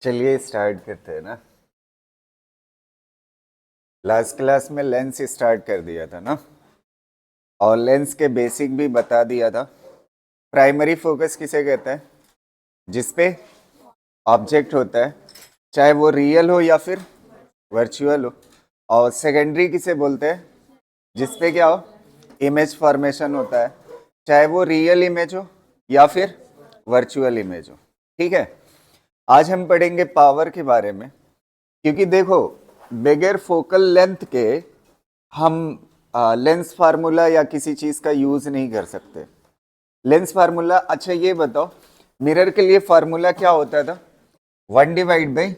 चलिए स्टार्ट करते हैं ना। लास्ट क्लास में लेंस स्टार्ट कर दिया था ना, और लेंस के बेसिक भी बता दिया था। प्राइमरी फोकस किसे कहते हैं? जिसपे ऑब्जेक्ट होता है, चाहे वो रियल हो या फिर वर्चुअल हो। और सेकेंडरी किसे बोलते हैं? जिसपे क्या हो, इमेज फॉर्मेशन होता है, चाहे वो रियल इमेज हो या फिर वर्चुअल इमेज हो। ठीक है, आज हम पढ़ेंगे पावर के बारे में। क्योंकि देखो, बगैर फोकल लेंथ के हम लेंस फार्मूला या किसी चीज का यूज नहीं कर सकते। लेंस फार्मूला, अच्छा ये बताओ, मिरर के लिए फार्मूला क्या होता था? 1/v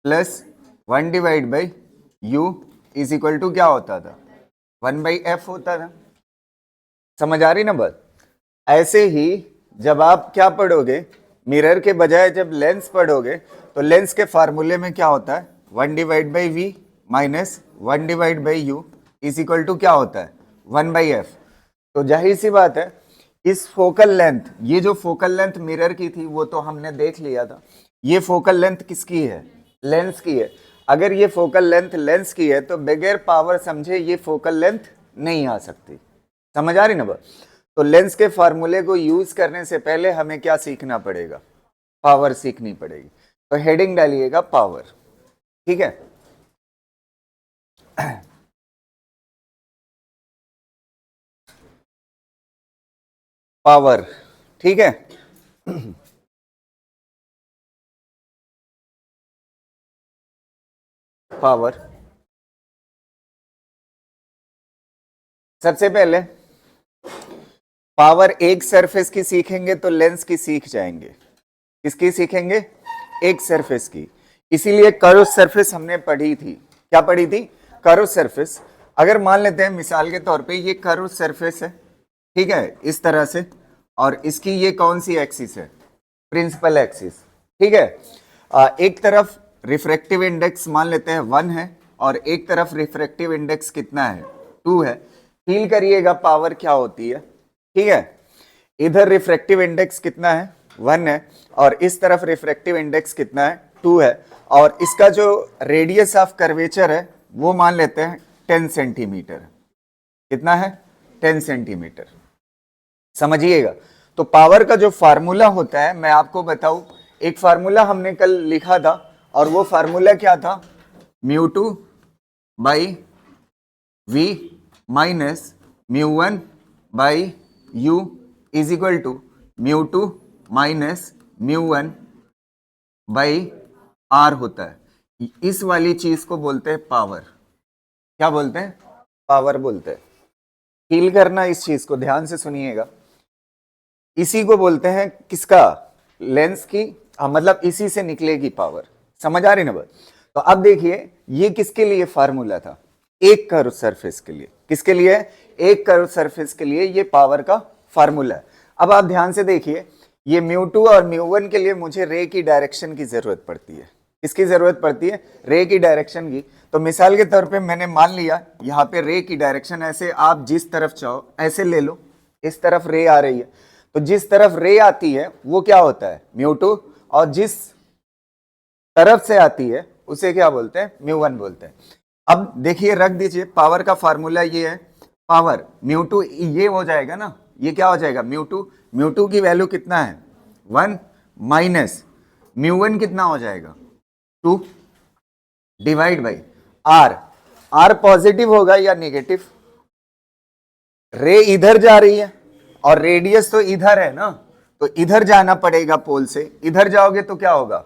plus 1/u is equal to क्या होता था? 1/f होता था। समझ आ रही ना बात? ऐसे ही जब आप क्या पढ़ोगे, मिरर के बजाय जब लेंस पढ़ोगे, तो लेंस के फार्मूले में क्या होता है? 1/v minus 1/u is equal to क्या होता है? 1/f। तो जाहिर सी बात है, इस फोकल लेंथ, ये जो फोकल लेंथ मिरर की थी वो तो हमने देख लिया था। ये फोकल लेंथ किसकी है? लेंस की है। अगर ये फोकल लेंथ लेंस की है तो बगैर पावर समझे ये फोकल लेंथ नहीं आ सकती। समझ आ रही ना बात? तो लेंस के फार्मूले को यूज करने से पहले हमें क्या सीखना पड़ेगा? पावर सीखनी पड़ेगी। तो हेडिंग डालिएगा पावर। ठीक है, पावर। ठीक है, पावर। सबसे पहले पावर एक सरफेस की सीखेंगे तो लेंस की सीख जाएंगे। किसकी सीखेंगे? एक सरफेस की। इसीलिए कर्व सरफेस हमने पढ़ी थी। क्या पढ़ी थी? Curve surface. अगर मान लेते हैं मिसाल के तौर पे ये कर्व सरफेस है, ठीक है, इस तरह से, और इसकी ये कौन सी एक्सिस है? Principal axis. ठीक है, एक तरफ रिफ्रैक्टिव इंडेक्स मान लेते हैं 1 है, और एक तरफ रिफ्रैक्टिव इंडेक्स कितना है? 2 है। फील करिएगा पावर क्या होती है। ठीक है, इधर रिफ्रैक्टिव इंडेक्स कितना है? 1 है, और इस तरफ रिफ्रैक्टिव इंडेक्स कितना है? 2 है। और इसका जो रेडियस ऑफ कर्वेचर है वो मान लेते हैं 10 सेंटीमीटर। कितना है? 10 सेंटीमीटर। समझिएगा। तो पावर का जो फार्मूला होता है, मैं आपको बताऊं, एक फार्मूला हमने कल लिखा था, और वो फार्मूला क्या था? μ2 by v minus μ1 by u is equal to μ2 minus μ1 by r होता है। इस वाली चीज को बोलते हैं पावर। क्या बोलते हैं? पावर बोलते हैं। फील करना इस चीज को, ध्यान से सुनिएगा। इसी को बोलते हैं किसका? लेंस की। मतलब इसी से निकलेगी पावर। समझ आ रही ना बात? तो अब देखिए, ये किसके लिए फार्मूला था? एक कर्व सरफेस के लिए। किसके लिए? एक कर्व सरफेस के लिए ये पावर का फार्मूला है। अब आप ध्यान से देखिए, ये μ2 और μ1 के लिए मुझे रे की डायरेक्शन की जरूरत पड़ती है। किसकी जरूरत पड़ती है? रे की डायरेक्शन की। तो मिसाल के तौर पे मैंने मान लिया यहाँ पे रे की डायरेक्शन, ऐसे आप जिस तरफ चाहो ऐसे ले लो। इस तरफ रे आ रही है, तो जिस तरफ रे आती है वो क्या होता है? μ2, और जिस तरफ से आती है उसे क्या बोलते हैं? μ1 बोलते हैं। अब देखिए, रख दीजिए, पावर का फार्मूला ये है। पावर μ2 ये हो जाएगा ना, ये क्या हो जाएगा? μ2 की वैल्यू कितना है? 1 माइनस μ1 कितना हो जाएगा? 2 divide by R. R positive होगा या नेगेटिव? रे इधर जा रही है और रेडियस तो इधर है ना, तो इधर जाना पड़ेगा पोल से। इधर जाओगे तो क्या होगा?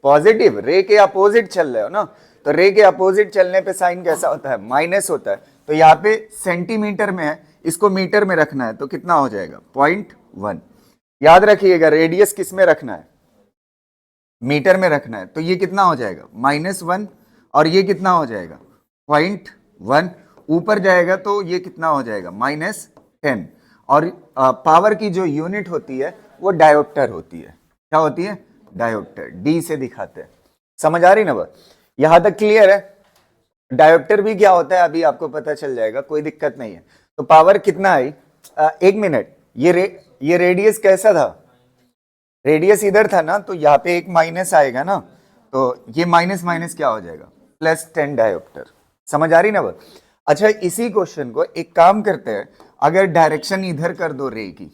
पॉजिटिव। रे के अपोजिट चल रहे हो ना, तो रे के अपोजिट चलने पे साइन कैसा होता है? माइनस होता है। तो यहाँ पे सेंटीमीटर में है, इसको मीटर में रखना है, तो कितना हो जाएगा? 0.1। याद रखिएगा, रेडियस किस में रखना है? मीटर में रखना है। तो ये कितना हो जाएगा? -1, और ये कितना हो जाएगा? 0.1। ऊपर जाएगा तो ये कितना हो जाएगा? -10। और पावर की जो यूनिट होती है वो डायोप्टर होती है। क्या होती है? डायोप्टर। डी से दिखाते हैं। समझ आ रही ना बात? यहां तक क्लियर है? डायोप्टर भी क्या होता है अभी आपको पता चल जाएगा, कोई दिक्कत नहीं है। तो पावर कितना आई? 1 मिनट, ये रेडियस कैसा था? रेडियस इधर था ना, तो यहाँ पे एक माइनस आएगा ना, तो ये माइनस माइनस क्या हो जाएगा, प्लस 10 डायोप्टर। समझ आ रही ना बात? अच्छा, इसी क्वेश्चन को एक काम करते हैं, अगर डायरेक्शन इधर कर दो रे की,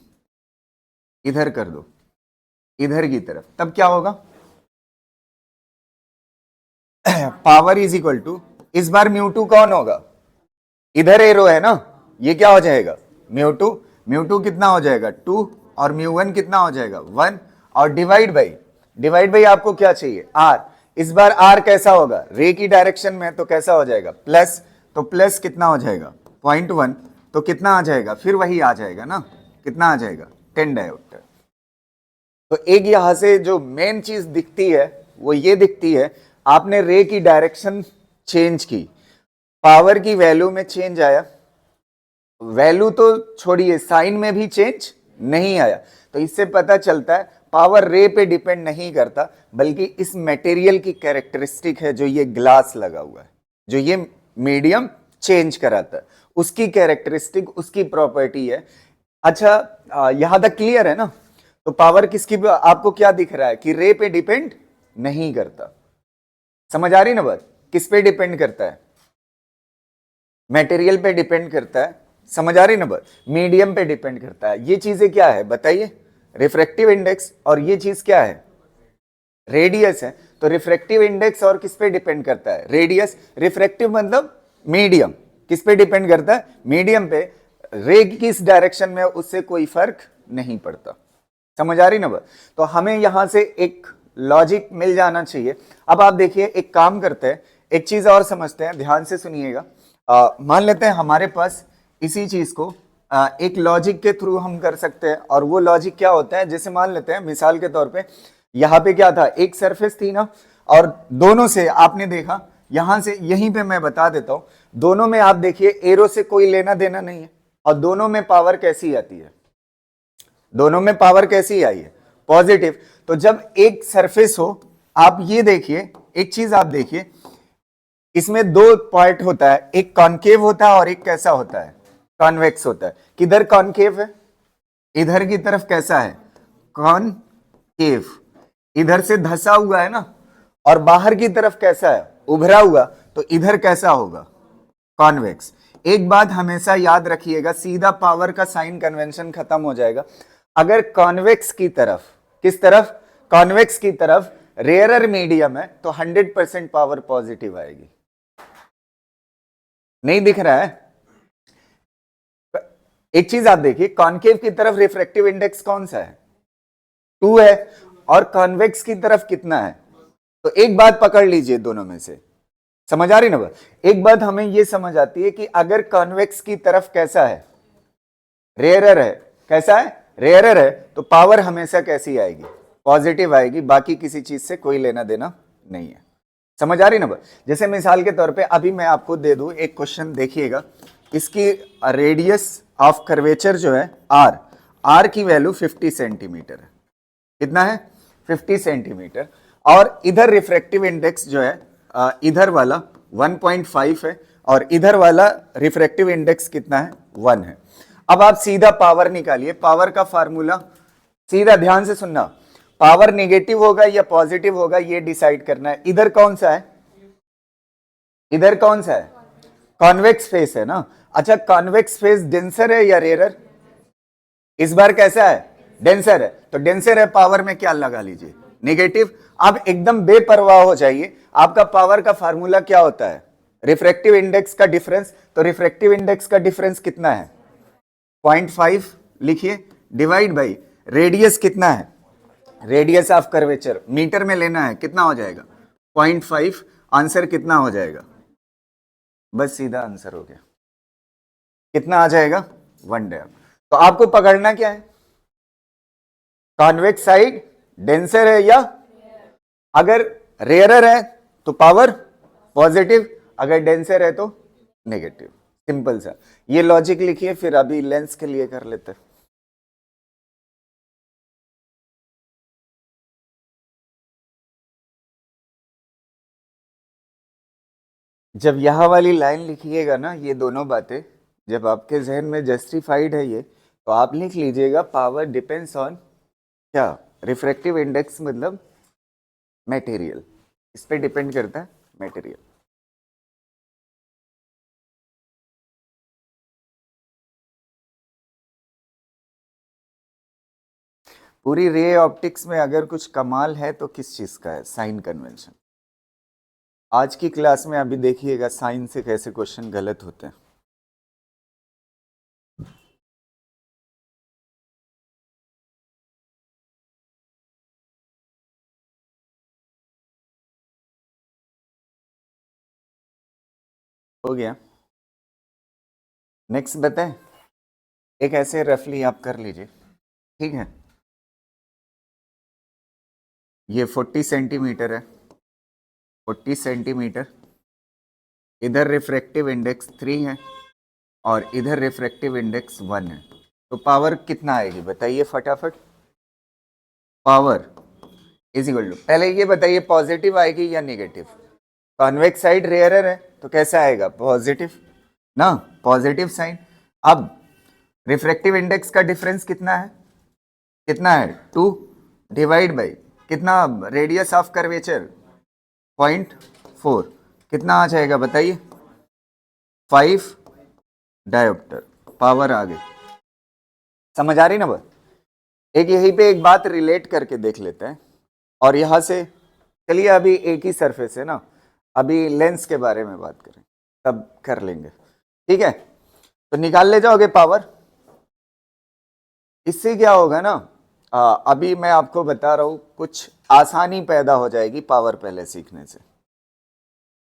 इधर कर दो, इधर की तरफ, तब क्या होगा? पावर इज इक्वल टू, इस बार म्यू2 कौन होगा? इधर एरो है ना, ये क्या हो जाएगा, म्यू2। म्यू2 कितना हो जाएगा, 2, और म्यू1 कितना हो जाएगा, 1, और डिवाइड बाई आपको क्या चाहिए, आर। इस बार आर कैसा होगा, रे की डायरेक्शन में, तो कैसा हो जाएगा, प्लस। तो प्लस कितना हो जाएगा, 0.1, तो कितना आ जाएगा, फिर वही आ जाएगा ना, कितना आ जाएगा, 10 डायोप्टर। तो एक यहां से जो मेन चीज दिखती है वो ये दिखती है, आपने रे की डायरेक्शन चेंज की, पावर की वैल्यू में चेंज आया, वैल्यू तो छोड़िए साइन में भी चेंज नहीं आया। तो इससे पता चलता है पावर रे पे डिपेंड नहीं करता, बल्कि इस मटेरियल की कैरेक्टरिस्टिक है, जो ये ग्लास लगा हुआ है, जो ये मीडियम चेंज कराता है, उसकी कैरेक्टरिस्टिक, उसकी प्रॉपर्टी है। अच्छा, यहां तक क्लियर है ना? तो पावर किसकी, आपको क्या दिख रहा है कि रे पे डिपेंड नहीं करता। समझ आ रही ना बात? किस पे डिपेंड करता है, मटेरियल पे डिपेंड करता है। समझ आ रही ना बात? मीडियम पे डिपेंड करता है। ये चीजें क्या है बताइए, रिफ्रैक्टिव इंडेक्स, और ये चीज क्या है, रेडियस है। तो रिफ्रैक्टिव इंडेक्स और किस पे डिपेंड करता है, रेडियस। रिफ्रैक्टिव मतलब मीडियम, किस पे डिपेंड करता है, मीडियम पे। रे किस डायरेक्शन में, उससे कोई फर्क नहीं पड़ता। समझ आ रही ना बात? तो हमें यहां से एक लॉजिक मिल जाना चाहिए। अब आप देखिए, एक काम करते हैं, एक चीज और समझते हैं, ध्यान से सुनिएगा। मान लेते हैं हमारे पास इसी चीज को एक लॉजिक के थ्रू हम कर सकते हैं। और वो लॉजिक क्या होता है, जैसे मान लेते हैं मिसाल के तौर पे, यहाँ पे क्या था, एक सरफेस थी ना, और दोनों से आपने देखा, यहां से यहीं पे मैं बता देता हूं, दोनों में आप देखिए एरो से कोई लेना देना नहीं है, और दोनों में पावर कैसी आती है, दोनों में पावर कैसी आई है, पॉजिटिव। तो जब एक सरफेस हो, आप ये देखिए, एक चीज आप देखिए, इसमें दो पार्ट होता है, एक कॉनकेव होता है और एक कैसा होता है, कॉन्वेक्स होता है। किधर कॉनकेव है, इधर की तरफ कैसा है, कॉनकेव, इधर से धसा हुआ है ना, और बाहर की तरफ कैसा है, उभरा हुआ, तो इधर कैसा होगा, कॉन्वेक्स। एक बात हमेशा याद रखिएगा, सीधा पावर का साइन कन्वेंशन खत्म हो जाएगा। अगर कॉन्वेक्स की तरफ, किस तरफ, कॉन्वेक्स की तरफ रेयरर मीडियम है, तो 100% पावर पॉजिटिव आएगी। नहीं दिख रहा है? एक चीज आप देखिए, कॉनकेव की तरफ रिफ्रैक्टिव इंडेक्स कौन सा है, 2 है, और कॉन्वेक्स की तरफ कितना है। तो एक बात पकड़ लीजिए दोनों में से, समझ आ रही ना बात? एक बात हमें यह समझ आती है कि अगर कॉन्वेक्स की तरफ कैसा है, रेयरर है, कैसा है, रेयरर है, तो पावर हमेशा कैसी आएगी, पॉजिटिव आएगी। बाकी किसी चीज से कोई लेना देना नहीं है। समझ आ रही ना बात? जैसे मिसाल के तौर पे अभी मैं आपको दे दूं एक क्वेश्चन, देखिएगा, इसकी रेडियस ऑफ कर्वेचर जो है आर, आर की वैल्यू 50 सेंटीमीटर है। कितना है, 50 सेंटीमीटर। और इधर रिफ्रैक्टिव इंडेक्स जो है इधर वाला 1.5 है, और इधर वाला रिफ्रैक्टिव इंडेक्स कितना है, 1 है। अब आप सीधा पावर निकालिए, पावर का फार्मूला सीधा, ध्यान से सुनना, पावर नेगेटिव होगा या पॉजिटिव होगा ये डिसाइड करना है। इधर कौन सा है, इधर कौन सा है, कॉन्वेक्स फेस है ना। अच्छा, कॉन्वेक्स फेस डेंसर है या रेयरर, इस बार कैसा है, डेंसर है। तो डेंसर है, पावर में क्या लगा लीजिए, नेगेटिव। अब एकदम बेपरवाह हो जाइए, आपका पावर का फार्मूला क्या होता है, रिफ्रैक्टिव इंडेक्स का डिफरेंस। तो रिफ्रैक्टिव इंडेक्स का डिफरेंस कितना है, 0.5 लिखिए, डिवाइड बाई रेडियस कितना है, रेडियस ऑफ कर्वेचर मीटर में लेना है, कितना हो जाएगा, 0.5। आंसर कितना हो जाएगा, बस सीधा आंसर हो गया, कितना आ जाएगा, 1 डायोप्टर। तो आपको पकड़ना क्या है, कॉन्वेक्स साइड डेंसर है या, अगर रेयरर है तो पावर पॉजिटिव, अगर डेंसर है तो नेगेटिव। सिंपल सा, ये लॉजिक लिखिए, फिर अभी लेंस के लिए कर लेते हैं। जब यह वाली लाइन लिखिएगा ना, ये दोनों बातें जब आपके जहन में जस्टिफाइड है ये, तो आप लिख लीजिएगा पावर डिपेंड्स ऑन क्या, रिफ्रैक्टिव इंडेक्स मतलब मटेरियल, इस पे डिपेंड करता है मटेरियल। पूरी रे ऑप्टिक्स में अगर कुछ कमाल है तो किस चीज का है? Sign convention. आज की क्लास में अभी देखिएगा साइन से कैसे क्वेश्चन गलत होते हैं। हो गया। नेक्स्ट बताएं, एक ऐसे रफली आप कर लीजिए, ठीक है। ये 40 सेंटीमीटर है, 40 सेंटीमीटर, इधर रिफ्रैक्टिव इंडेक्स 3 है और इधर रिफ्रैक्टिव इंडेक्स 1 है। तो पावर कितना आएगी बताइए फटाफट। पावर इज इक्वल टू, पहले ये बताइए पॉजिटिव आएगी या नेगेटिव? कॉन्वेक्स साइड रेयरर है तो कैसा आएगा? पॉजिटिव ना, पॉजिटिव साइन। अब रिफ्रैक्टिव इंडेक्स का डिफरेंस कितना है? कितना है? 2 डिवाइड बाई कितना? रेडियस ऑफ कर्वेचर 0.4, कितना आ जाएगा बताइए? 5 डायोप्टर। पावर आ गई, समझ आ रही ना बात? एक यहीं पे एक बात रिलेट करके देख लेते हैं और यहां से चलिए, अभी एक ही सरफेस है ना, अभी लेंस के बारे में बात करें तब कर लेंगे, ठीक है। तो निकाल ले जाओगे पावर। इससे क्या होगा ना, अभी मैं आपको बता रहा हूं, कुछ आसानी पैदा हो जाएगी पावर पहले सीखने से।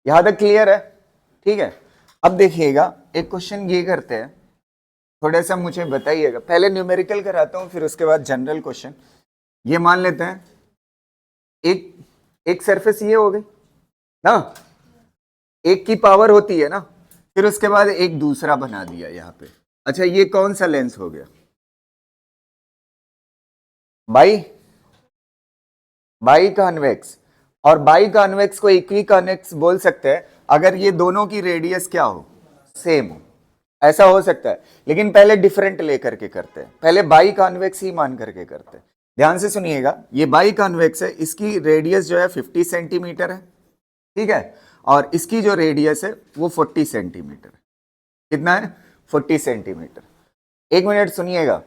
यहां तक क्लियर है? ठीक है। अब देखिएगा एक क्वेश्चन ये करते हैं, थोड़ा सा मुझे बताइएगा, पहले न्यूमेरिकल कराता हूं फिर उसके बाद जनरल क्वेश्चन। ये मान लेते हैं एक सरफेस ये हो गई ना, एक की पावर होती है ना, फिर उसके बाद एक दूसरा बना दिया यहां पे। अच्छा ये कौन सा लेंस हो गया? By convex. और बाई कॉन्वेक्स को इक्वी कॉन्वेक्स बोल सकते हैं अगर ये दोनों की रेडियस क्या हो? सेम हो। ऐसा हो सकता है, लेकिन पहले डिफरेंट लेकर के करते हैं, पहले बाई कॉन्वेक्स ही मान करके करते हैं। ध्यान से सुनिएगा, ये बाई कॉन्वेक्स है, इसकी रेडियस जो है 50 सेंटीमीटर है, ठीक है, और इसकी जो रेडियस है वो 40 सेंटीमीटर है। कितना है? 40 सेंटीमीटर। एक मिनट सुनिएगा,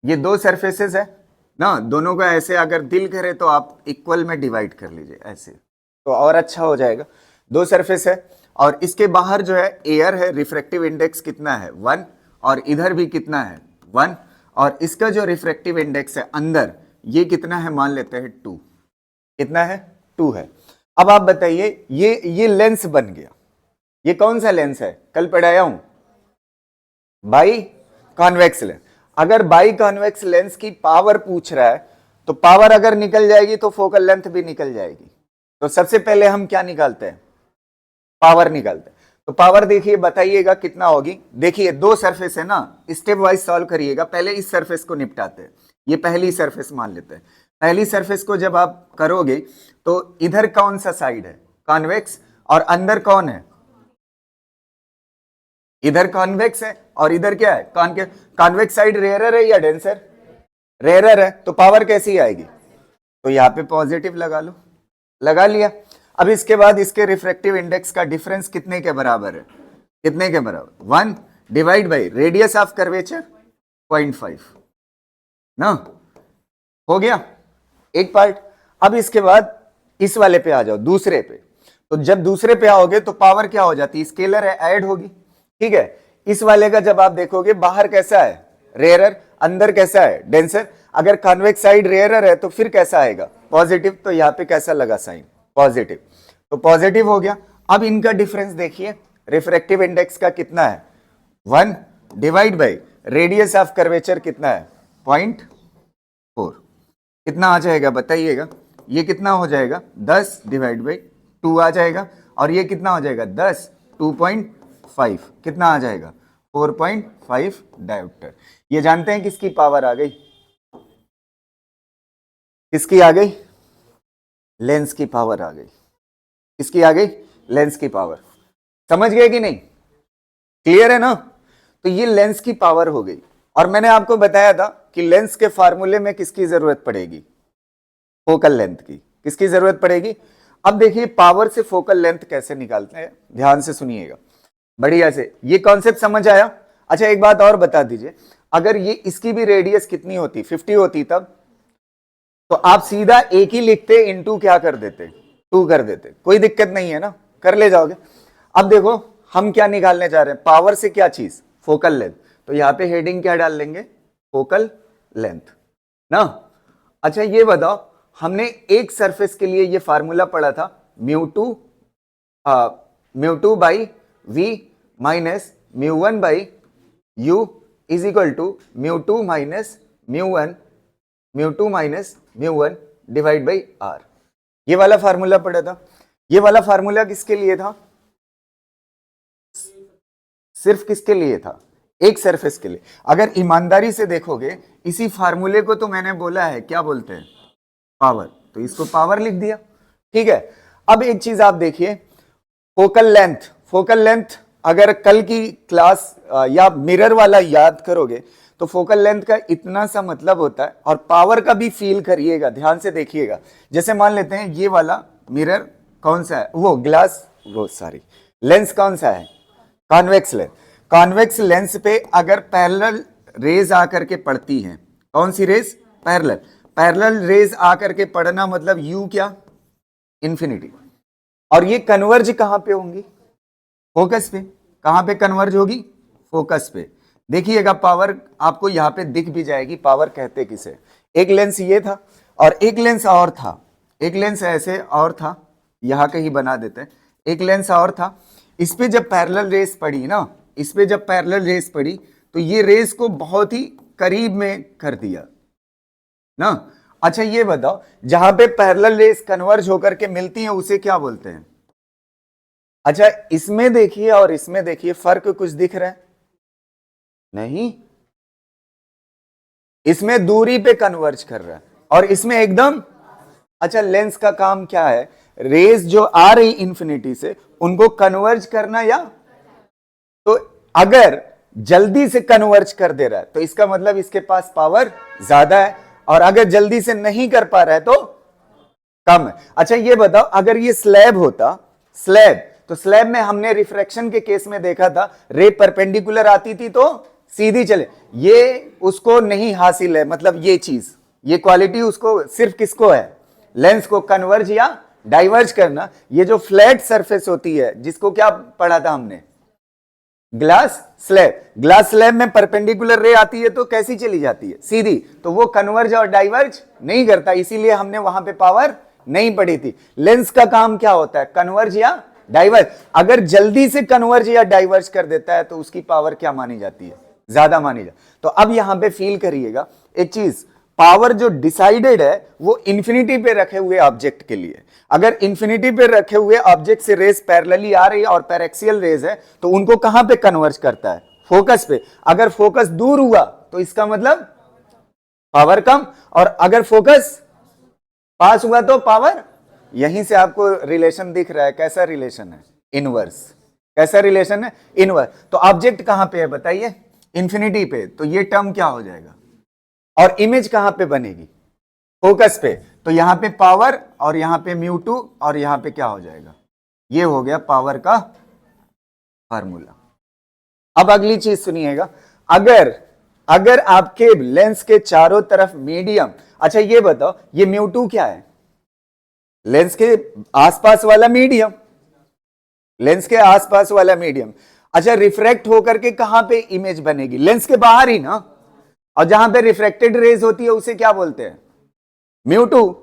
ये दो सरफेसेस है ना, दोनों को ऐसे अगर दिल करे तो आप इक्वल में डिवाइड कर लीजिए ऐसे, तो और अच्छा हो जाएगा। दो सरफेस है और इसके बाहर जो है एयर है, रिफ्रैक्टिव इंडेक्स कितना है? 1, और इधर भी कितना है? 1, और इसका जो रिफ्रैक्टिव इंडेक्स है अंदर ये कितना है? मान लेते हैं 2। कितना है? 2 है। अब आप बताइए, ये लेंस बन गया। ये कौन सा लेंस है? कल पढ़ाया हूं, बाई कॉन्वेक्स लेंस। अगर बाई कॉन्वेक्स लेंस की पावर पूछ रहा है तो पावर अगर निकल जाएगी तो फोकल लेंथ भी निकल जाएगी। तो सबसे पहले हम क्या निकालते हैं? पावर निकालते हैं। तो पावर देखिए, बताइएगा कितना होगी। देखिए दो सरफेस है ना, स्टेप वाइज सॉल्व करिएगा। पहले इस सरफेस को निपटाते हैं, ये पहली सरफेस मान लेते हैं। पहली सरफेस को जब आप करोगे तो इधर कौन सा साइड है? कॉन्वेक्स, और अंदर कौन है? इधर कॉन्वेक्स है और इधर क्या है? कॉनकेव। कॉन्वेक्स साइड रेयरर है या डेंसर? रेयरर है, तो पावर कैसी आएगी? तो यहां पे पॉजिटिव लगा लो, लगा लिया। अब इसके बाद इसके रिफ्रैक्टिव इंडेक्स का डिफरेंस कितने के बराबर है? कितने के बराबर? 1 divide by radius of curvature 0.5 ना, हो गया एक पार्ट। अब इसके बाद इस वाले पे आ जाओ, दूसरे पे। तो जब दूसरे पे आओगे तो पावर क्या हो जाती है? स्केलर है, ऐड होगी, ठीक है। इस वाले का जब आप देखोगे बाहर कैसा है? रेयरर, अंदर कैसा है? डेंसर। अगर कॉन्वेक्स साइड रेयरर है तो फिर कैसा आएगा? पॉजिटिव। तो यहां पे कैसा लगा साइन? पॉजिटिव। तो पॉजिटिव हो गया। अब इनका डिफरेंस देखिए, रिफ्रैक्टिव इंडेक्स का कितना है? 1 divide by radius of curvature कितना है? 0.4। कितना आ जाएगा बताइएगा? ये कितना हो जाएगा? 10 डिवाइड बाई 2 आ जाएगा, और ये कितना हो जाएगा? 10, 2.5 कितना आ जाएगा? 4.5 डायोप्टर। ये जानते हैं किसकी पावर आ गई? किसकी आ गई? लेंस की पावर आ गई। किसकी आ गई? लेंस की पावर। समझ गए कि नहीं? क्लियर है ना? तो ये लेंस की पावर हो गई। और मैंने आपको बताया था कि लेंस के फार्मूले में किसकी जरूरत पड़ेगी, फोकल लेंथ की। किसकी जरूरत पड़ेगी? अब देखिए पावर से फोकल लेंथ कैसे निकालते हैं, ध्यान से सुनिएगा बढ़िया से, ये कॉन्सेप्ट समझ आया? अच्छा एक बात और बता दीजिए, अगर ये इसकी भी रेडियस कितनी होती, 50 होती, तब तो आप सीधा एक ही लिखते, इनटू क्या कर देते, 2 कर देते, कोई दिक्कत नहीं है ना, कर ले जाओगे। अब देखो हम क्या निकालने जा रहे हैं, पावर से क्या चीज, फोकल लेंथ, तो यहां पे हेडिंग क्या डाल लेंगे, फोकल लेंथ ना। अच्छा ये बताओ, हमने एक सरफेस के लिए ये फार्मूला पढ़ा था, mu two by V minus mu by U is equal to mu minus mu divide by R. ये वाला फार्मूला पढ़ा था। ये वाला फार्मूला किसके लिए था? सिर्फ किसके लिए था? एक सरफेस के लिए। अगर ईमानदारी से देखोगे, इसी फार्मूले को तो मैंने बोला है क्या बोलते हैं, पावर, तो इसको पावर लिख दिया, ठीक है। अब एक चीज आप देखिए, फोकल लेंथ अगर कल की क्लास या मिरर वाला याद करोगे तो फोकल लेंथ का इतना सा मतलब होता है, और पावर का भी फील करिएगा, ध्यान से देखिएगा। जैसे मान लेते हैं ये वाला मिरर कौन सा है, वो ग्लास, वो सॉरी लेंस कौन सा है, कॉन्वेक्स लेंस। कॉन्वेक्स लेंस पे अगर पैरेलल रेज आकर के पड़ती हैं, कौन सी रेज, पैरेलल रेज आकर के पड़ना मतलब यू क्या, इंफिनिटी। और ये कन्वर्ज कहां पे होंगी, फोकस पे। कहां पे कन्वर्ज होगी, फोकस पे। देखिएगा पावर आपको यहां पे दिख भी जाएगी, पावर कहते किसे। एक लेंस ये था और एक लेंस और था, एक लेंस ऐसे और था, यहां कहीं बना देते हैं, एक लेंस और था। इस पे जब पैरेलल रेस पड़ी ना, इस पे जब पैरेलल रेस पड़ी तो ये रेस को बहुत ही करीब में कर दिया ना। अच्छा ये बताओ, जहां पे पैरेलल रेस कन्वर्ज होकर के मिलती हैं उसे क्या बोलते हैं? अच्छा इसमें देखिए और इसमें देखिए, फर्क कुछ दिख रहा है? नहीं, इसमें दूरी पे कन्वर्ज कर रहा है और इसमें एकदम। अच्छा लेंस का काम क्या है, रेज जो आ रही इंफिनिटी से उनको कन्वर्ज करना, या तो अगर जल्दी से कन्वर्ज कर दे रहा है तो इसका मतलब इसके पास पावर ज्यादा है, और अगर जल्दी से नहीं कर पा रहा है तो कम है। अच्छा ये बताओ, अगर ये स्लैब होता, स्लैब, तो स्लैब में हमने रिफ्रैक्शन के केस में देखा था, रे परपेंडिकुलर आती थी तो सीधी चले, ये उसको नहीं हासिल है, मतलब ये चीज, ये क्वालिटी उसको सिर्फ किसको है, लेंस को कन्वर्ज या डाइवर्ज करना। ये जो फ्लैट सरफेस होती है, जिसको क्या पढ़ा था हमने, ग्लास स्लैब। ग्लास स्लैब में परपेंडिकुलर रे आती है तो कैसी चली जाती है, सीधी, तो वो कन्वर्ज और डाइवर्ज नहीं करता, इसीलिए हमने वहां पे पावर नहीं पढ़ी थी। लेंस का काम क्या होता है, कन्वर्ज या डाइवर्ज। अगर जल्दी से कन्वर्ज या डाइवर्ज कर देता है तो उसकी पावर क्या मानी जाती है, ज्यादा मानी जाती। तो अब यहां पे फील करिएगा एक चीज, पावर जो डिसाइडेड है वो इंफिनिटी पे रखे हुए ऑब्जेक्ट के लिए। अगर इंफिनिटी पे रखे हुए ऑब्जेक्ट से रेस पैरेलली आ रही है और पैरेक्सियल रेस है तो उनको कहां पे कन्वर्ज करता है, फोकस पे। अगर फोकस दूर हुआ तो इसका मतलब पावर कम, और अगर फोकस पास हुआ तो पावर। यहीं से आपको रिलेशन दिख रहा है, कैसा रिलेशन है, इनवर्स। कैसा रिलेशन है, इनवर्स। तो ऑब्जेक्ट कहां पे है बताइए, इंफिनिटी पे, तो ये टर्म क्या हो जाएगा, और इमेज कहां पे बनेगी, फोकस पे, तो यहां पे पावर और यहां पे म्यू2 और यहां पे क्या हो जाएगा, ये हो गया पावर का फार्मूला। अब अगली चीज सुनिएगा, अगर आपके लेंस के चारों तरफ मीडियम, अच्छा ये बताओ ये म्यू2 क्या है, लेंस के आसपास वाला मीडियम, लेंस के आसपास वाला मीडियम। अच्छा रिफ्रैक्ट होकर के कहां पे इमेज बनेगी, लेंस के बाहर ही ना, और जहां पे रिफ्रैक्टेड रेज होती है उसे क्या बोलते हैं, म्यू2।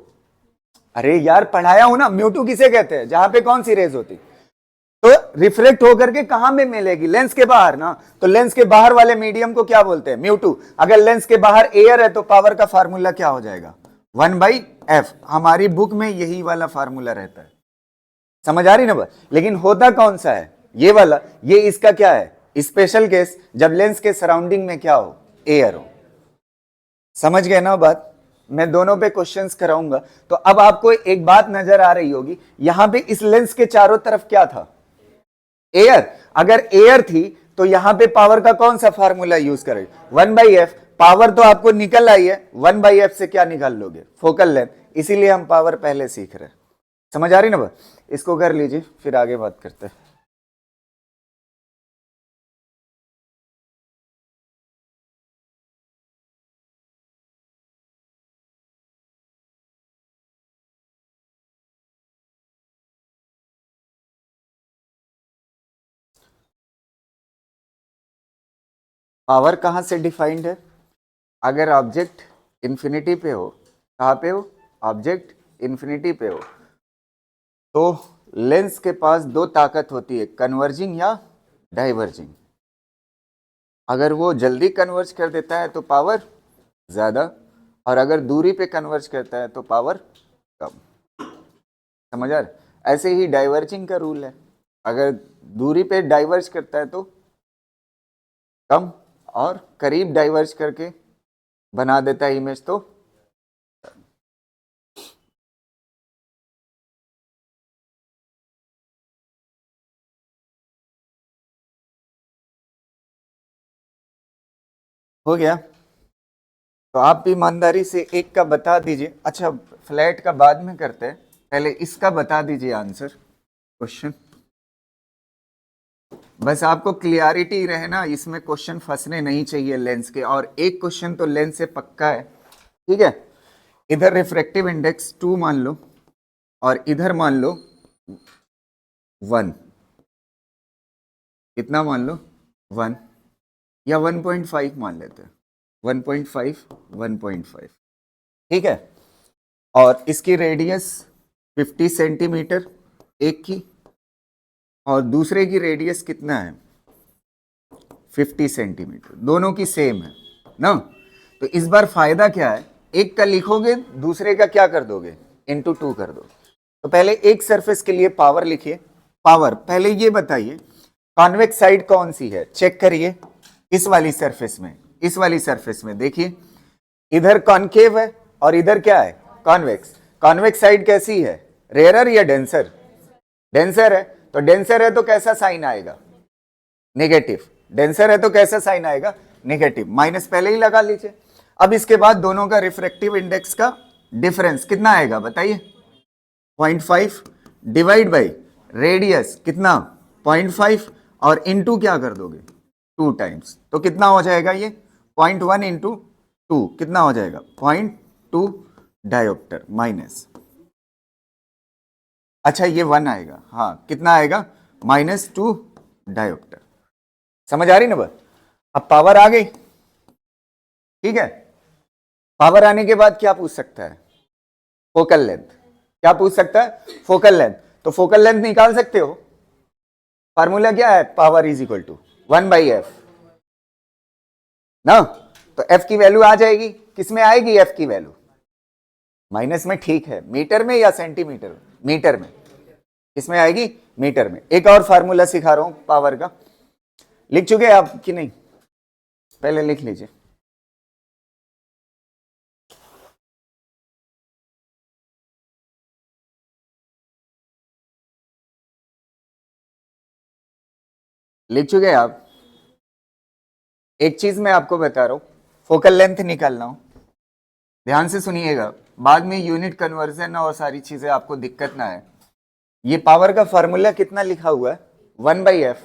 अरे यार पढ़ाया हूं ना, म्यू2 किसे कहते हैं, जहां पे कौन सी रेज होती, तो रिफ्लेक्ट होकर के कहां में मिलेगी, लेंस के बाहर ना, तो लेंस के बाहर वाले मीडियम को क्या बोलते हैं, म्यू2। अगर लेंस के बाहर एयर है तो पावर का फार्मूला क्या हो जाएगा, 1/f। हमारी बुक में यही वाला फार्मूला रहता है, समझ आ रही ना। लेकिन होता कौन सा है, ये वाला, ये इसका क्या है, स्पेशल केस, जब लेंस के सराउंडिंग में क्या हो, एयर हो। समझ गए ना बात, मैं दोनों पे क्वेश्चंस कराऊंगा। तो अब आपको एक बात नजर आ रही होगी, यहां पे इस लेंस के चारों तरफ क्या था, एयर। अगर एयर थी तो यहां पे पावर का कौन सा फार्मूला यूज करेंगे? 1/f। पावर तो आपको निकल आई है, 1/f से क्या निकाल लोगे? Focal length. इसीलिए हम पावर पहले सीख रहे हैं। समझ आ रही ना बात? इसको कर लीजिए, फिर आगे बात करते हैं। पावर कहां से डिफाइंड है? अगर ऑब्जेक्ट इंफिनिटी पे हो, कहां पे हो? ऑब्जेक्ट इंफिनिटी पे हो, तो लेंस के पास दो ताकत होती है, कन्वर्जिंग या डाइवर्जिंग। अगर वो जल्दी कन्वर्ज कर देता है तो पावर ज्यादा, और अगर दूरी पे कन्वर्ज करता है तो पावर कम। समझ आ रहा? ऐसे ही डाइवर्जिंग का रूल है, अगर दूरी पे डाइवर्ज करता है तो कम, और करीब डाइवर्ज करके बना देता है इमेज तो हो गया। तो आप भी ईमानदारी से एक का बता दीजिए। अच्छा, फ्लैट का बाद में करते हैं, पहले इसका बता दीजिए आंसर क्वेश्चन। बस आपको क्लियरिटी रहे ना, इसमें क्वेश्चन फंसने नहीं चाहिए लेंस के, और एक क्वेश्चन तो लेंस से पक्का है। ठीक है, इधर रिफ्रैक्टिव इंडेक्स 2 मान लो और इधर मान लो 1। कितना मान लो? 1 या 1.5 मान लेते हैं। 1.5 1.5, ठीक है। और इसकी रेडियस 50 सेंटीमीटर एक की, और दूसरे की रेडियस कितना है? 50 सेंटीमीटर। दोनों की सेम है ना। तो इस बार फायदा क्या है, एक का लिखोगे, दूसरे का क्या कर दोगे? इंटू 2 कर दो। तो पहले एक सरफेस के लिए पावर लिखिए। पावर पहले ये बताइए, कॉन्वेक्स साइड कौन सी है? चेक करिए। इस वाली सरफेस में, इस वाली सरफेस में देखिए, इधर कॉनकेव है और इधर क्या है? कॉन्वेक्स। कॉन्वेक्स साइड कैसी है? रेयरर या डेंसर? डेंसर है। तो डेंसर है तो कैसा साइन आएगा? नेगेटिव। डेंसर है तो कैसा साइन आएगा? नेगेटिव। माइनस पहले ही लगा लीजिए। अब इसके बाद दोनों का रिफ्रैक्टिव इंडेक्स का डिफरेंस कितना आएगा बताइए? 0.5 डिवाइड बाई रेडियस कितना? 0.5, और इंटू क्या कर दोगे? 2 टाइम्स। तो कितना हो जाएगा ये? 0.1 इंटू 2 कितना हो जाएगा? 0.2 डायोप्टर माइनस। अच्छा, ये 1 आएगा, हाँ कितना आएगा? -2 डायोप्टर। समझ आ रही ना बात? अब पावर आ गई, ठीक है। पावर आने के बाद क्या पूछ सकता है? Focal length. क्या पूछ सकता है? Focal length. तो फोकल लेंथ निकाल सकते हो। फार्मूला क्या है? Power is equal to 1/f ना। तो f की वैल्यू आ जाएगी, किसमें आएगी f की वैल्यू? माइनस में, ठीक है। मीटर में या सेंटीमीटर में? मीटर में। किसमें आएगी? मीटर में। एक और फार्मूला सिखा रहा हूं पावर का, लिख चुके आप कि नहीं? पहले लिख लीजिए। लिख चुके आप? एक चीज मैं आपको बता रहा हूं, फोकल लेंथ निकालना हो, ध्यान से सुनिएगा, बाद में यूनिट कन्वर्जन और सारी चीजें आपको दिक्कत ना है। ये पावर का फार्मूला कितना लिखा हुआ है? 1/f।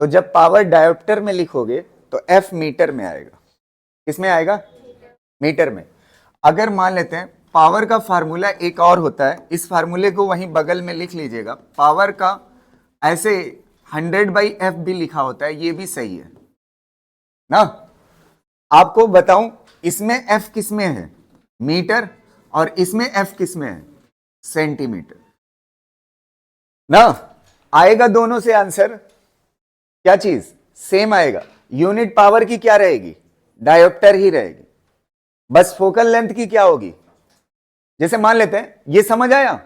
तो जब पावर डायोप्टर में लिखोगे तो f मीटर में आएगा। किसमें आएगा? मीटर में। अगर मान लेते हैं पावर का फार्मूला एक और होता है, इस फार्मूले को वहीं बगल में लिख लीजिएगा। पावर का ऐसे 100/f भी लिखा होता है, ये भी सही है ना। आपको बताऊं, इसमें f किसमें है? मीटर, और इसमें f किसमें है? सेंटीमीटर ना। आएगा दोनों से आंसर, क्या चीज? सेम आएगा। यूनिट पावर की क्या रहेगी? डायोप्टर ही रहेगी। बस फोकल लेंथ की क्या होगी? जैसे मान लेते हैं, ये समझ आया?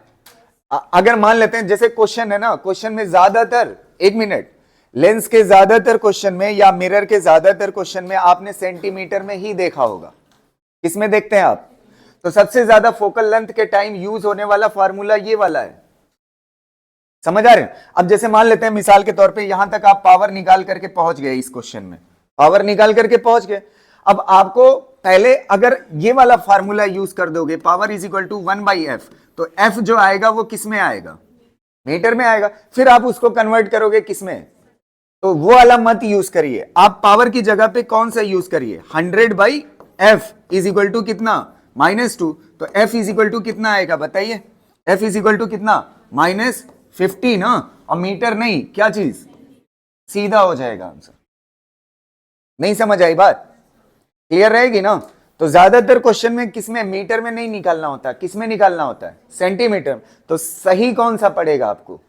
अगर मान लेते हैं जैसे क्वेश्चन है ना, क्वेश्चन में ज्यादातर, एक मिनट, लेंस के ज्यादातर क्वेश्चन में या मिरर के ज्यादातर क्वेश्चन में आपने सेंटीमीटर में ही देखा होगा। किसमें देखते हैं आप? तो सबसे ज्यादा फोकल लेंथ के टाइम यूज होने वाला फार्मूला ये वाला है। समझ आ रहे हैं? अब जैसे मान लेते हैं मिसाल के तौर पे यहां तक आप पावर निकाल करके पहुंच गए, इस क्वेश्चन में पावर निकाल करके पहुंच गए। अब आपको पहले अगर ये वाला फार्मूला यूज कर दोगे, power is equal to 1/f, तो f जो आएगा वो किस में आएगा? मीटर में आएगा। फिर आप उसको कन्वर्ट करोगे किस में? तो वो वाला मत यूज करिए, आप पावर की जगह पे कौन सा यूज करिए? 100/f इज इक्वल टू कितना? -2। तो f इज इक्वल टू कितना आएगा बताइए? f इज इक्वल टू कितना? -50 ना, और मीटर नहीं, क्या चीज? सीधा हो जाएगा आंसर। नहीं समझ आई बात? क्लियर रहेगी ना? तो ज्यादातर क्वेश्चन में किसमें? मीटर में नहीं निकालना होता, किसमें निकालना होता है? सेंटीमीटर। तो सही कौन सा पड़ेगा आपको?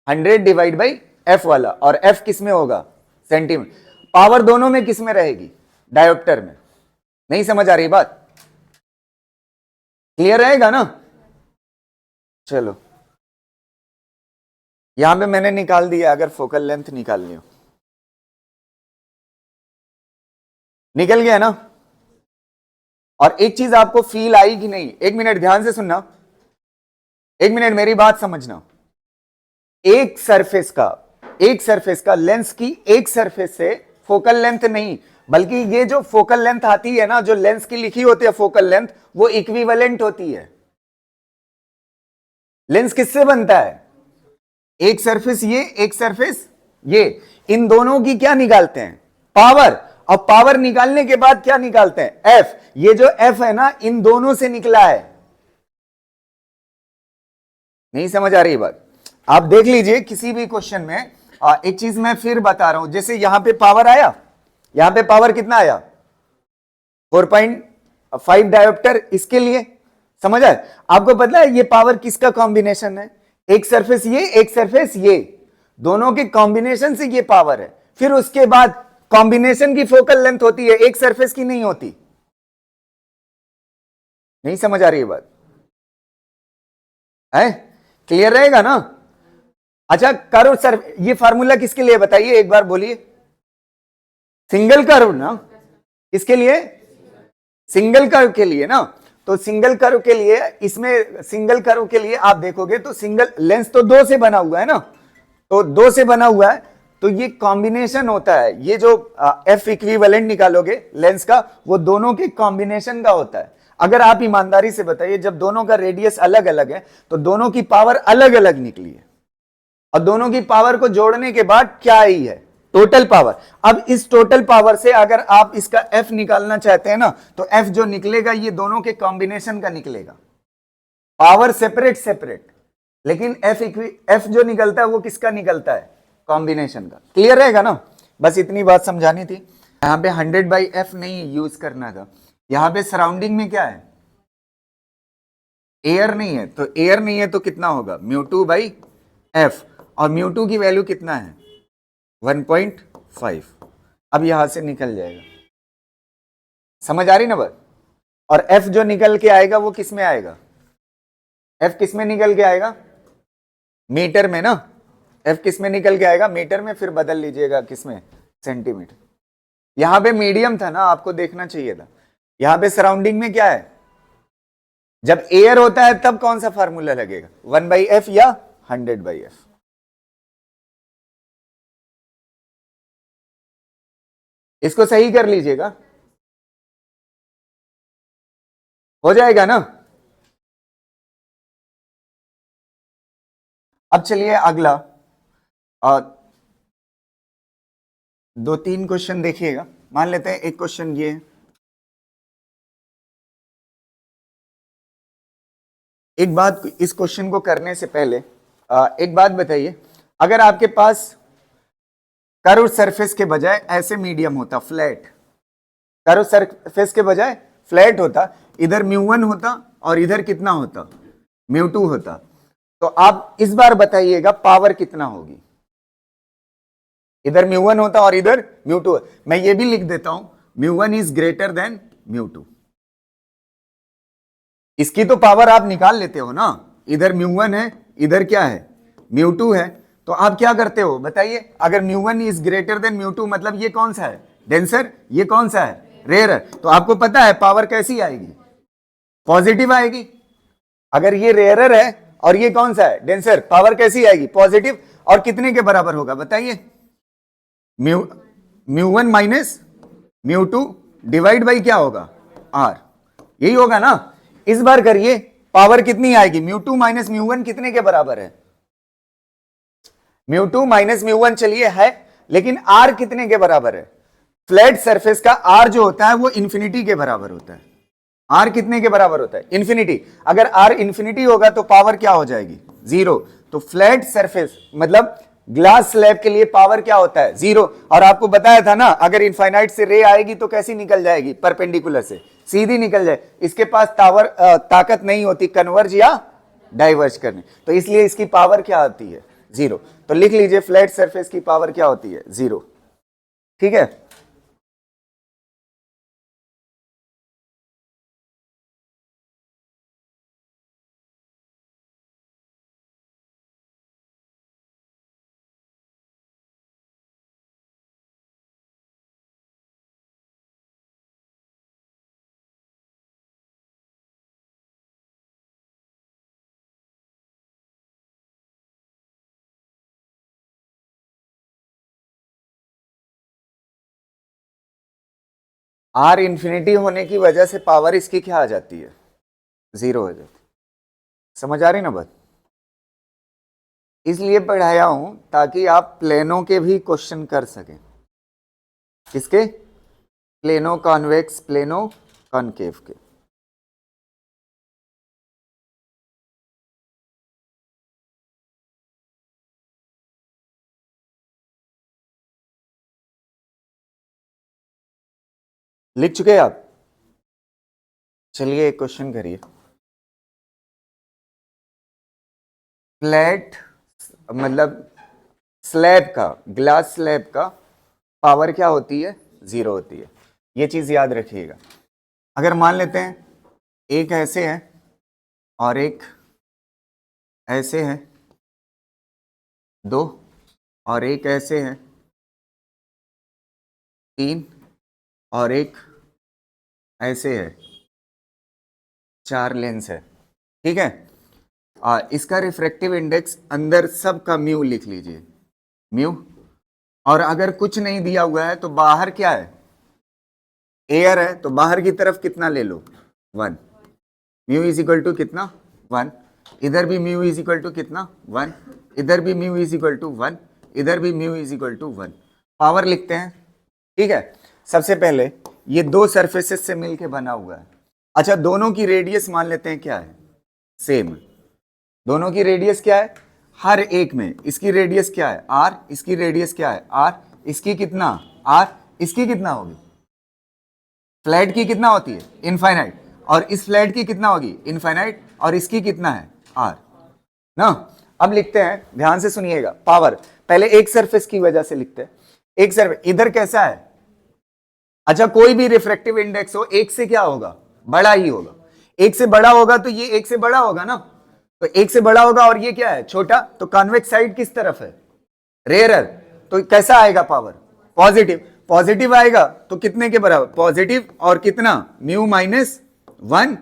100/f वाला, और f किसमें होगा? सेंटीमीटर। पावर दोनों में किसमें रहेगी? डायोप्टर में। नहीं समझ आ रही बात? क्लियर रहेगा ना? चलो, यहां पे मैंने निकाल दिया, अगर फोकल लेंथ निकालनी हो। निकल गया ना? और एक चीज आपको फील आई कि नहीं? एक मिनट ध्यान से सुनना, एक मिनट मेरी बात समझना। एक सरफेस का लेंस की एक सरफेस से फोकल लेंथ नहीं, बल्कि ये जो फोकल लेंथ आती है ना, जो लेंस की लिखी होती है फोकल लेंथ, वो इक्विवेलेंट होती है। लेंस किससे बनता है? एक सरफेस ये, एक सरफेस ये, इन दोनों की क्या निकालते हैं? पावर। और पावर निकालने के बाद क्या निकालते हैं? एफ। ये जो एफ है ना, इन दोनों से निकला है। नहीं समझ आ रही बात? आप देख लीजिए किसी भी क्वेश्चन में। एक चीज मैं फिर बता रहा हूं, जैसे यहां पे पावर आया, यहां पे पावर कितना आया? 4.5 डायोप्टर। इसके लिए समझ आए? आपको पता है ये पावर किसका कॉम्बिनेशन है? एक सरफेस ये, एक सरफेस ये, दोनों के कॉम्बिनेशन से ये पावर है। फिर उसके बाद कॉम्बिनेशन की फोकल लेंथ होती है, एक सरफेस की नहीं होती। नहीं समझ आ रही है बात? है? क्लियर रहेगा ना? अच्छा, कर्व सर, ये फार्मूला किसके लिए बताइए एक बार बोलिए? सिंगल कर्व ना? किसके लिए? सिंगल कर्व के लिए ना? तो सिंगल कर्व के लिए, इसमें सिंगल कर्व के लिए आप देखोगे तो सिंगल लेंस तो दो से बना हुआ है ना, तो दो से बना हुआ है, तो ये कॉम्बिनेशन होता है। ये जो एफ इक्विवेलेंट निकालोगे लेंस का, वो दोनों के कॉम्बिनेशन का होता है। अगर आप ईमानदारी से बताइए, जब दोनों का रेडियस अलग अलग है तो दोनों की पावर अलग अलग निकली है, और दोनों की पावर को जोड़ने के बाद क्या आई है? Total power. अब इस टोटल पावर से अगर आप इसका एफ निकालना चाहते हैं ना, तो एफ जो निकलेगा ये दोनों के कॉम्बिनेशन का निकलेगा। पावर सेपरेट सेपरेट, लेकिन एफ जो निकलता है वो किसका निकलता है? कॉम्बिनेशन का। क्लियर रहेगा ना? बस इतनी बात समझानी थी। यहां पे 100/f नहीं यूज करना था। यहां पे सराउंडिंग में क्या है? एयर नहीं है, तो एयर नहीं है तो कितना होगा? μ2/f, और μ2 की वैल्यू कितना है? 1.5। अब यहां से निकल जाएगा। समझ आ रही ना बात? और f जो निकल के आएगा वो किस में आएगा? f किस में निकल के आएगा? मीटर में ना? f किस में निकल के आएगा? मीटर में। फिर बदल लीजिएगा किस में? सेंटीमीटर। यहां पे मीडियम था ना, आपको देखना चाहिए था। यहां पे सराउंडिंग में क्या है? जब एयर होता है तब कौन सा फार्मूला लगेगा? 1/f या 100/f? इसको सही कर लीजिएगा, हो जाएगा ना? अब चलिए अगला, दो तीन क्वेश्चन देखिएगा। मान लेते हैं एक क्वेश्चन ये है। एक बात, इस क्वेश्चन को करने से पहले एक बात बताइए, अगर आपके पास कर्व सरफेस के बजाय ऐसे मीडियम होता, फ्लैट, कर्व सरफेस के बजाय फ्लैट होता, इधर μ1 होता और इधर कितना होता? μ2 होता, तो आप इस बार बताइएगा पावर कितना होगी? इधर μ1 होता और इधर μ2। मैं ये भी लिख देता हूं, μ1 इज ग्रेटर देन μ2। इसकी तो पावर आप निकाल लेते हो ना, इधर μ1 है, इधर क्या है? μ2 है। तो आप क्या करते हो बताइए? अगर μ1 इज ग्रेटर देन μ2 मतलब ये कौन सा है? डेंसर। ये कौन सा है? रेयर। तो आपको पता है पावर कैसी आएगी? पॉजिटिव आएगी। अगर ये रेयरर है और ये कौन सा है, डेंसर। पावर कैसी आएगी, पॉजिटिव, और कितने के बराबर होगा बताइए, μ1 माइनस μ2 डिवाइड बाई क्या होगा, r, यही होगा ना। इस बार करिए, पावर कितनी आएगी, μ2 माइनस μ1 कितने के बराबर है, μ2 माइनस μ1 चलिए है, लेकिन r कितने के बराबर है, फ्लैट सरफेस का r जो होता है वो इंफिनिटी के बराबर होता है। r कितने के बराबर होता है, इंफिनिटी। अगर r इंफिनिटी होगा तो पावर क्या हो जाएगी, जीरो। तो फ्लैट सरफेस मतलब ग्लास स्लैब के लिए पावर क्या होता है, जीरो। और आपको बताया था ना, अगर इनफाइनाइट से रे आएगी तो कैसी निकल जाएगी, परपेंडिकुलर से सीधी निकल जाए। इसके पास ताकत नहीं होती कन्वर्ज या डाइवर्ज करने, तो इसलिए इसकी पावर क्या आती है, जीरो। तो लिख लीजिए फ्लैट सरफेस की पावर क्या होती है, जीरो। ठीक है, आर इंफिनिटी होने की वजह से पावर इसकी क्या आ जाती है, जीरो हो जाती। समझ आ रही ना बात, इसलिए पढ़ाया हूं ताकि आप प्लेनों के भी क्वेश्चन कर सकें। किसके, प्लेनो कॉन्वेक्स, प्लेनो कॉनकेव के। लिख चुके हैं आप, चलिए एक क्वेश्चन करिए। फ्लैट मतलब स्लैब का, ग्लास स्लैब का पावर क्या होती है, जीरो होती है। ये चीज याद रखिएगा। अगर मान लेते हैं एक ऐसे है और एक ऐसे है, दो, और एक ऐसे है, तीन, और एक ऐसे है, चार लेंस है। ठीक है, इसका रिफ्रैक्टिव इंडेक्स अंदर सब का म्यू लिख लीजिए, म्यू। और अगर कुछ नहीं दिया हुआ है तो बाहर क्या है, एयर है, तो बाहर की तरफ कितना ले लो, 1। म्यू इज इक्वल टू कितना, 1। इधर भी म्यू इज इक्वल टू कितना, 1। इधर भी म्यू इज इक्वल टू 1। इधर भी mu is equal to 1। Power लिखते हैं। ठीक है, सबसे पहले ये दो सरफेसेस से मिलके बना हुआ है। अच्छा, दोनों की रेडियस मान लेते हैं क्या है, सेम। दोनों की रेडियस क्या है, हर एक में इसकी रेडियस क्या है, r, इसकी रेडियस क्या है, r, इसकी कितना, r, इसकी कितना होगी, फ्लैट की कितना होती है, इनफाइनाइट, और इस फ्लैट की कितना होगी, इनफाइनाइट, और इसकी कितना है, r ना। अब लिखते हैं, ध्यान से सुनिएगा, पावर पहले एक सरफेस की वजह से लिखते हैं। एक सरफेस इधर कैसा है, अच्छा कोई भी रिफ्रैक्टिव इंडेक्स हो, एक से क्या होगा, बड़ा ही होगा। एक से बड़ा होगा तो ये एक से बड़ा होगा ना, तो एक से बड़ा होगा, और ये क्या है, छोटा। तो कॉन्वेक्स साइड किस तरफ है, रेयरर, तो कैसा आएगा पावर, पॉजिटिव। पॉजिटिव आएगा तो कितने के बराबर, पॉजिटिव, और कितना, म्यू माइनस 1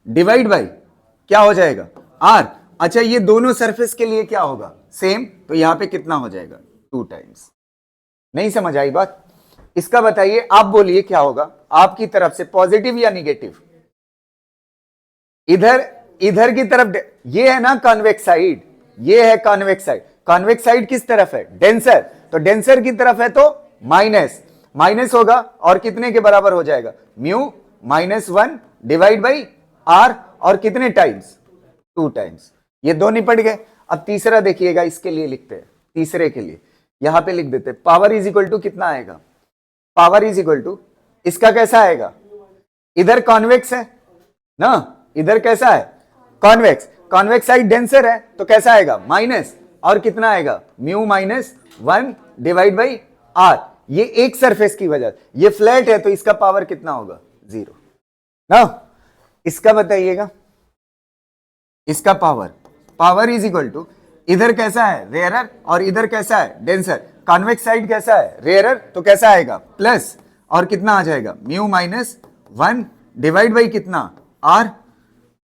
डिवाइड बाई क्या हो जाएगा, आर। अच्छा, ये दोनों सरफेस के लिए क्या होगा, सेम, तो यहां पे कितना हो जाएगा, 2 टाइम्स। नहीं समझ आई बात, इसका बताइए, आप बोलिए क्या होगा आपकी तरफ से, पॉजिटिव या निगेटिव। इधर की तरफ ये है ना कॉन्वेक्स साइड, ये है कॉन्वेक्स साइड। कॉन्वेक्स साइड किस तरफ है, डेंसर, तो डेंसर की तरफ है तो माइनस, माइनस होगा, और कितने के बराबर हो जाएगा, mu minus 1 divide by R, और कितने टाइम्स, 2 टाइम्स। ये दो निपट गए। अब तीसरा देखिएगा, इसके लिए लिखते हैं, तीसरे के लिए यहां पे लिख देते हैं, पावर इज इक्वल टू कितना आएगा, पावर इज इक्वल टू, इसका कैसा आएगा, इधर कॉन्वेक्स है ना, इधर कैसा है, कॉन्वेक्स, कॉन्वेक्स साइड डेंसर है, तो कैसा आएगा, माइनस, और कितना आएगा, mu minus 1 divide by R. ये एक सरफेस की वजह, ये फ्लैट है तो इसका पावर कितना होगा, 0 ना। इसका बताइएगा, इसका power, power is equal to, इधर कैसा है, रेयरर, और इधर कैसा है, डेंसर। कॉन्वेक्स साइड कैसा है, रेयरर, तो कैसा आएगा, प्लस, और कितना आ जाएगा, म्यू माइनस 1 डिवाइड बाई कितना, आर।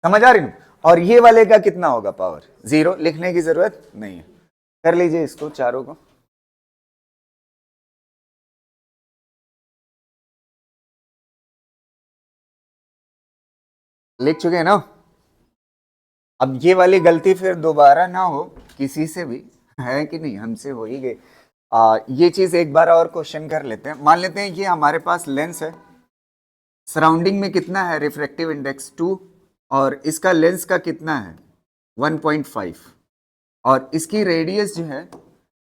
समझ आ रही, और ये वाले का कितना होगा पावर, 0, लिखने की जरूरत नहीं है। कर लीजिए इसको चारों को। लिख चुके हैं ना। अब ये वाली गलती फिर दोबारा ना हो किसी से भी, है कि नहीं, हमसे हो ही गई। ये चीज एक बार और क्वेश्चन कर लेते हैं। मान लेते हैं ये हमारे पास लेंस है, सराउंडिंग में कितना है रिफ्रैक्टिव इंडेक्स 2, और इसका लेंस का कितना है 1.5, और इसकी रेडियस जो है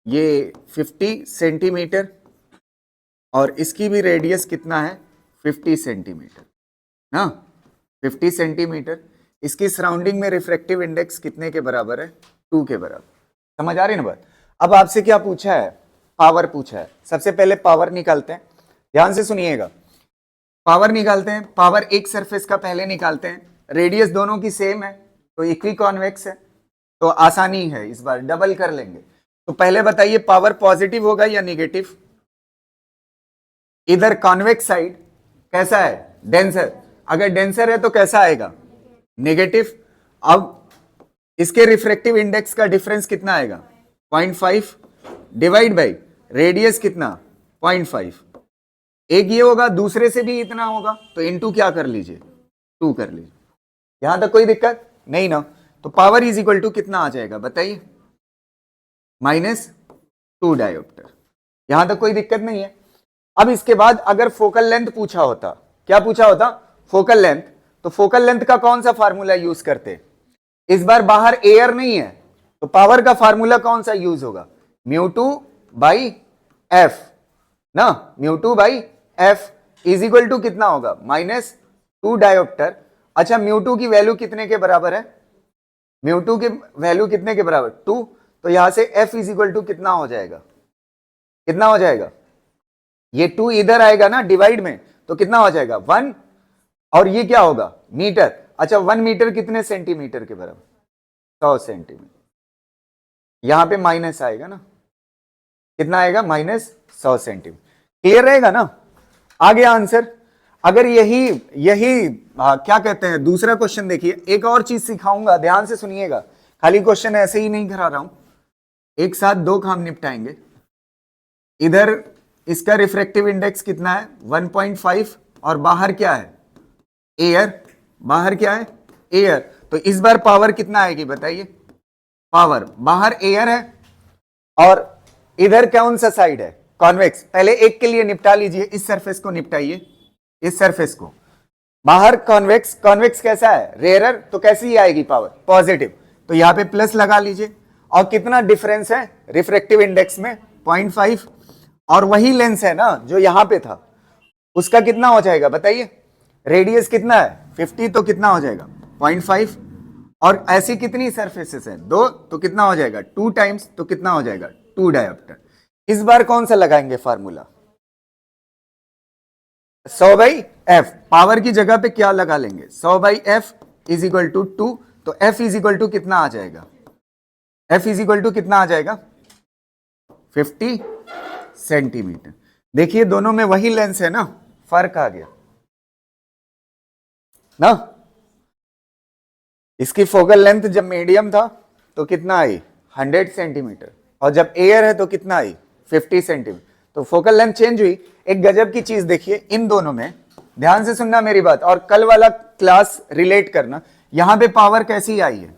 ये 50 सेंटीमीटर, और इसकी भी रेडियस कितना है 50 सेंटीमीटर ना, 50 सेंटीमीटर। इसकी सराउंडिंग में रिफ्रैक्टिव इंडेक्स कितने के बराबर है, 2 के बराबर। समझ आ रही ना बात। अब आपसे क्या पूछा है, पावर पूछा है। सबसे पहले पावर निकालते हैं, ध्यान से सुनिएगा। पावर निकालते हैं, पावर एक सरफेस का पहले निकालते हैं। रेडियस दोनों की सेम है तो इक्वी कॉन्वेक्स है, तो आसानी है, इस बार डबल कर लेंगे। तो पहले बताइए पावर पॉजिटिव होगा या निगेटिव। इधर कॉन्वेक्स साइड कैसा है, डेंसर। अगर डेंसर है तो कैसा आएगा, नेगेटिव। अब इसके रिफ्रैक्टिव इंडेक्स का डिफरेंस कितना आएगा 0.5 डिवाइड बाई रेडियस कितना 0.5। एक ये होगा, दूसरे से भी इतना होगा, तो इनटू क्या कर लीजिए 2 कर लीजिए। यहां तक कोई दिक्कत नहीं ना। तो पावर इज इक्वल टू कितना आ जाएगा बताइए, -2 डायोप्टर। यहां तक कोई दिक्कत नहीं है। अब इसके बाद अगर फोकल लेंथ पूछा होता, क्या पूछा होता, फोकल लेंथ, तो फोकल लेंथ का कौन सा फार्मूला यूज करते। इस बार बाहर एयर नहीं है तो पावर का फार्मूला कौन सा यूज होगा, μ2/f ना, μ2/f इज इक्वल टू कितना होगा -2 डायोप्टर। अच्छा μ2 की वैल्यू कितने के बराबर है, μ2 की वैल्यू कितने के बराबर 2, तो यहां से f इज इक्वल टू कितना हो जाएगा, कितना हो जाएगा, ये 2 इधर आएगा ना डिवाइड में, तो कितना हो जाएगा 1, और ये क्या होगा मीटर। अच्छा 1 मीटर कितने सेंटीमीटर के बराबर, 100 सेंटीमीटर। यहां पे माइनस आएगा ना, कितना आएगा -100 सेंटीमीटर। क्लियर रहेगा ना। आगे आंसर, अगर यही क्या कहते हैं, दूसरा क्वेश्चन देखिए। एक और चीज सिखाऊंगा, ध्यान से सुनिएगा, खाली क्वेश्चन ऐसे ही नहीं करा रहा हूं, एक साथ 2 काम निपटाएंगे। इधर इसका रिफ्रैक्टिव इंडेक्स कितना है 1.5, और बाहर क्या है एयर, बाहर क्या है एयर। तो इस बार पावर कितना आएगी बताइए, पावर बाहर एयर है और इधर कौन सा साइड है कॉन्वेक्स। पहले एक के लिए निपटा लीजिए, इस सरफेस को निपटाइए, इस सरफेस को। बाहर कॉन्वेक्स, कॉन्वेक्स कैसा है रेयरर, तो कैसी आएगी पावर पॉजिटिव, तो यहां पे प्लस लगा लीजिए। और कितना डिफरेंस है रिफ्रैक्टिव इंडेक्स में 0.5, और वही लेंस है ना जो यहां पे था, उसका कितना हो जाएगा बताइए, रेडियस कितना है 50, तो कितना हो जाएगा 0.5, और ऐसी कितनी सरफेसेस है 2, तो कितना हो जाएगा 2 टाइम्स, तो कितना हो जाएगा 2 डायोप्टर। इस बार कौन सा लगाएंगे फार्मूला, 100/f, पावर की जगह पे क्या लगा लेंगे 100/f इज इक्वल टू 2, तो f इज इक्वल टू कितना आ जाएगा, f इज इक्वल टू कितना आ जाएगा 50 सेंटीमीटर। देखिए दोनों में वही लेंस है ना, फर्क आ गया ना। इसकी फोकल लेंथ जब मीडियम था तो कितना आई 100 सेंटीमीटर, और जब एयर है तो कितना आई 50 सेंटीमीटर, तो फोकल लेंथ चेंज हुई। एक गजब की चीज देखिए इन दोनों में, ध्यान से सुनना मेरी बात, और कल वाला क्लास रिलेट करना। यहां पे पावर कैसी आई है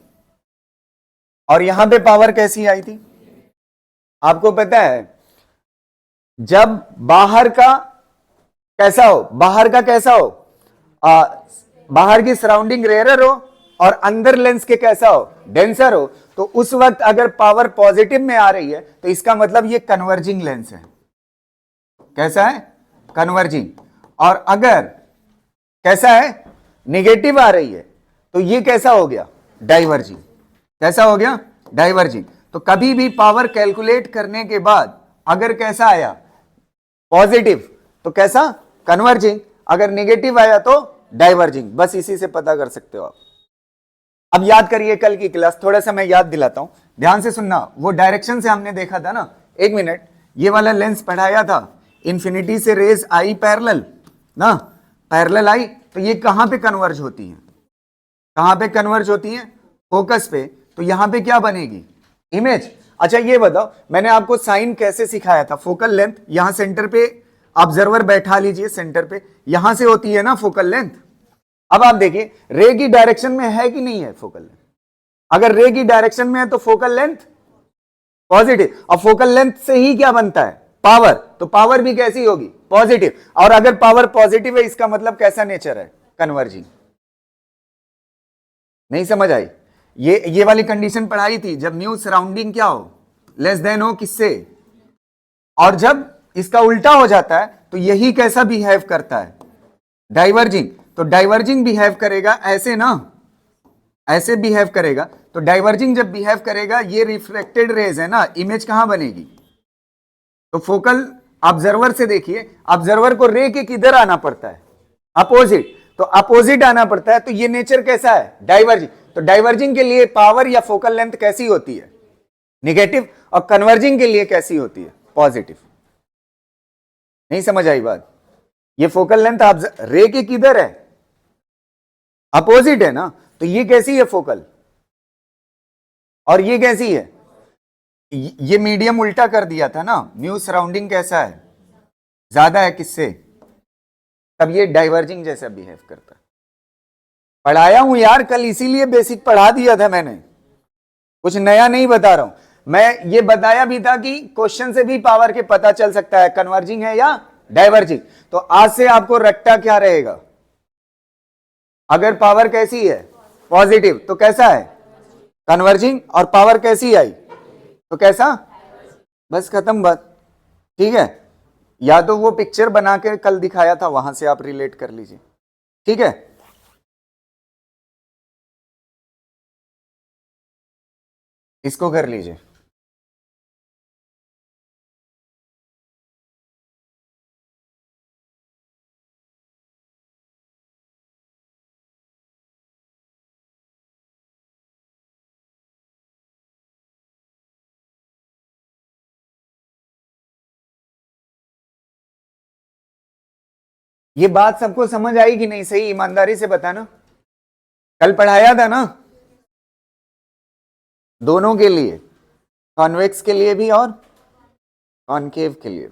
और यहां पे पावर कैसी आई थी, आपको पता है। जब बाहर का कैसा हो, बाहर का कैसा हो, बाहर की सराउंडिंग रेयरर हो और अंदर लेंस के कैसा हो डेंसर हो, तो उस वक्त अगर पावर पॉजिटिव में आ रही है तो इसका मतलब ये कन्वर्जिंग लेंस है। कैसा है कन्वर्जिंग। और अगर कैसा है निगेटिव आ रही है तो ये कैसा हो गया डाइवर्जिंग। कैसा हो गया डाइवर्जिंग। तो कभी भी पावर कैलकुलेट करने के बाद अगर कैसा आया पॉजिटिव तो कैसा कन्वर्जिंग, अगर निगेटिव आया तो डाइवर्जिंग। बस इसी से पता कर सकते हो आप। अब याद करिए कल की क्लास, थोड़ा सा मैं याद दिलाता हूं, ध्यान से सुनना। वो डायरेक्शन से हमने देखा था ना, एक मिनट, ये वाला लेंस पढ़ाया था, इंफिनिटी से रेज आई पैरेलल ना, पैरेलल आई, तो ये कहां पे कन्वर्ज होती है कहां पे कन्वर्ज होती है? फोकस पे। तो यहां पे क्या बनेगी? इमेज। अच्छा ये बताओ, मैंने आपको साइन कैसे सिखाया था? फोकल लेंथ, यहां सेंटर पे ऑब्जर्वर बैठा लीजिए, सेंटर पे, यहां से होती है ना फोकल लेंथ। अब आप देखिए रे की डायरेक्शन में है कि नहीं है फोकल लेंथ? अगर रे की डायरेक्शन में है तो फोकल लेंथ पॉजिटिव, और फोकल लेंथ से ही क्या बनता है? पावर। तो पावर भी कैसी होगी? पॉजिटिव। और अगर पावर पॉजिटिव है इसका मतलब कैसा नेचर है? कन्वर्जिंग। नहीं समझ आई? ये वाली कंडीशन पढ़ाई थी जब म्यू सराउंडिंग क्या हो? लेस देन हो किससे? और जब इसका उल्टा हो जाता है तो यही कैसा बिहेव करता है? डाइवर्जिंग। तो डाइवर्जिंग बिहेव करेगा ऐसे ना, ऐसे बिहेव करेगा। तो डाइवर्जिंग जब बिहेव करेगा, ये रिफ्लेक्टेड रेज है ना, इमेज कहां बनेगी? तो फोकल ऑब्जर्वर से देखिए, ऑब्जर्वर को रे के किधर आना पड़ता है? अपोजिट। तो अपोजिट आना पड़ता है, तो ये नेचर कैसा है? डाइवर्जिंग। तो डाइवर्जिंग के लिए पावर या फोकल लेंथ कैसी होती है? निगेटिव। और कन्वर्जिंग के लिए कैसी होती है? पॉजिटिव। नहीं समझ आई बात? ये फोकल लेंथ रे के किधर है? अपोजिट है ना। तो ये कैसी है फोकल, और ये कैसी है? ये मीडियम उल्टा कर दिया था ना, म्यू सराउंडिंग कैसा है? ज्यादा है किससे? तब ये डाइवर्जिंग जैसा बिहेव करता है। पढ़ाया हूं यार कल, इसीलिए बेसिक पढ़ा दिया था मैंने, कुछ नया नहीं बता रहा हूं मैं। ये बताया भी था कि क्वेश्चन से भी पावर के पता चल सकता है कन्वर्जिंग है या डाइवर्जिंग। तो आज से आपको रट्टा क्या रहेगा? अगर पावर कैसी है? पॉजिटिव, तो कैसा है? कन्वर्जिंग। और पावर कैसी आई तो कैसा? बस खत्म बात। ठीक है, या तो वो पिक्चर बना के कल दिखाया था वहां से आप रिलेट कर लीजिए। ठीक है, इसको कर लीजिए। ये बात सबको समझ आई कि नहीं? सही ईमानदारी से बताना। कल पढ़ाया था ना, दोनों के लिए, कॉन्वेक्स के लिए भी और कॉनकेव के लिए।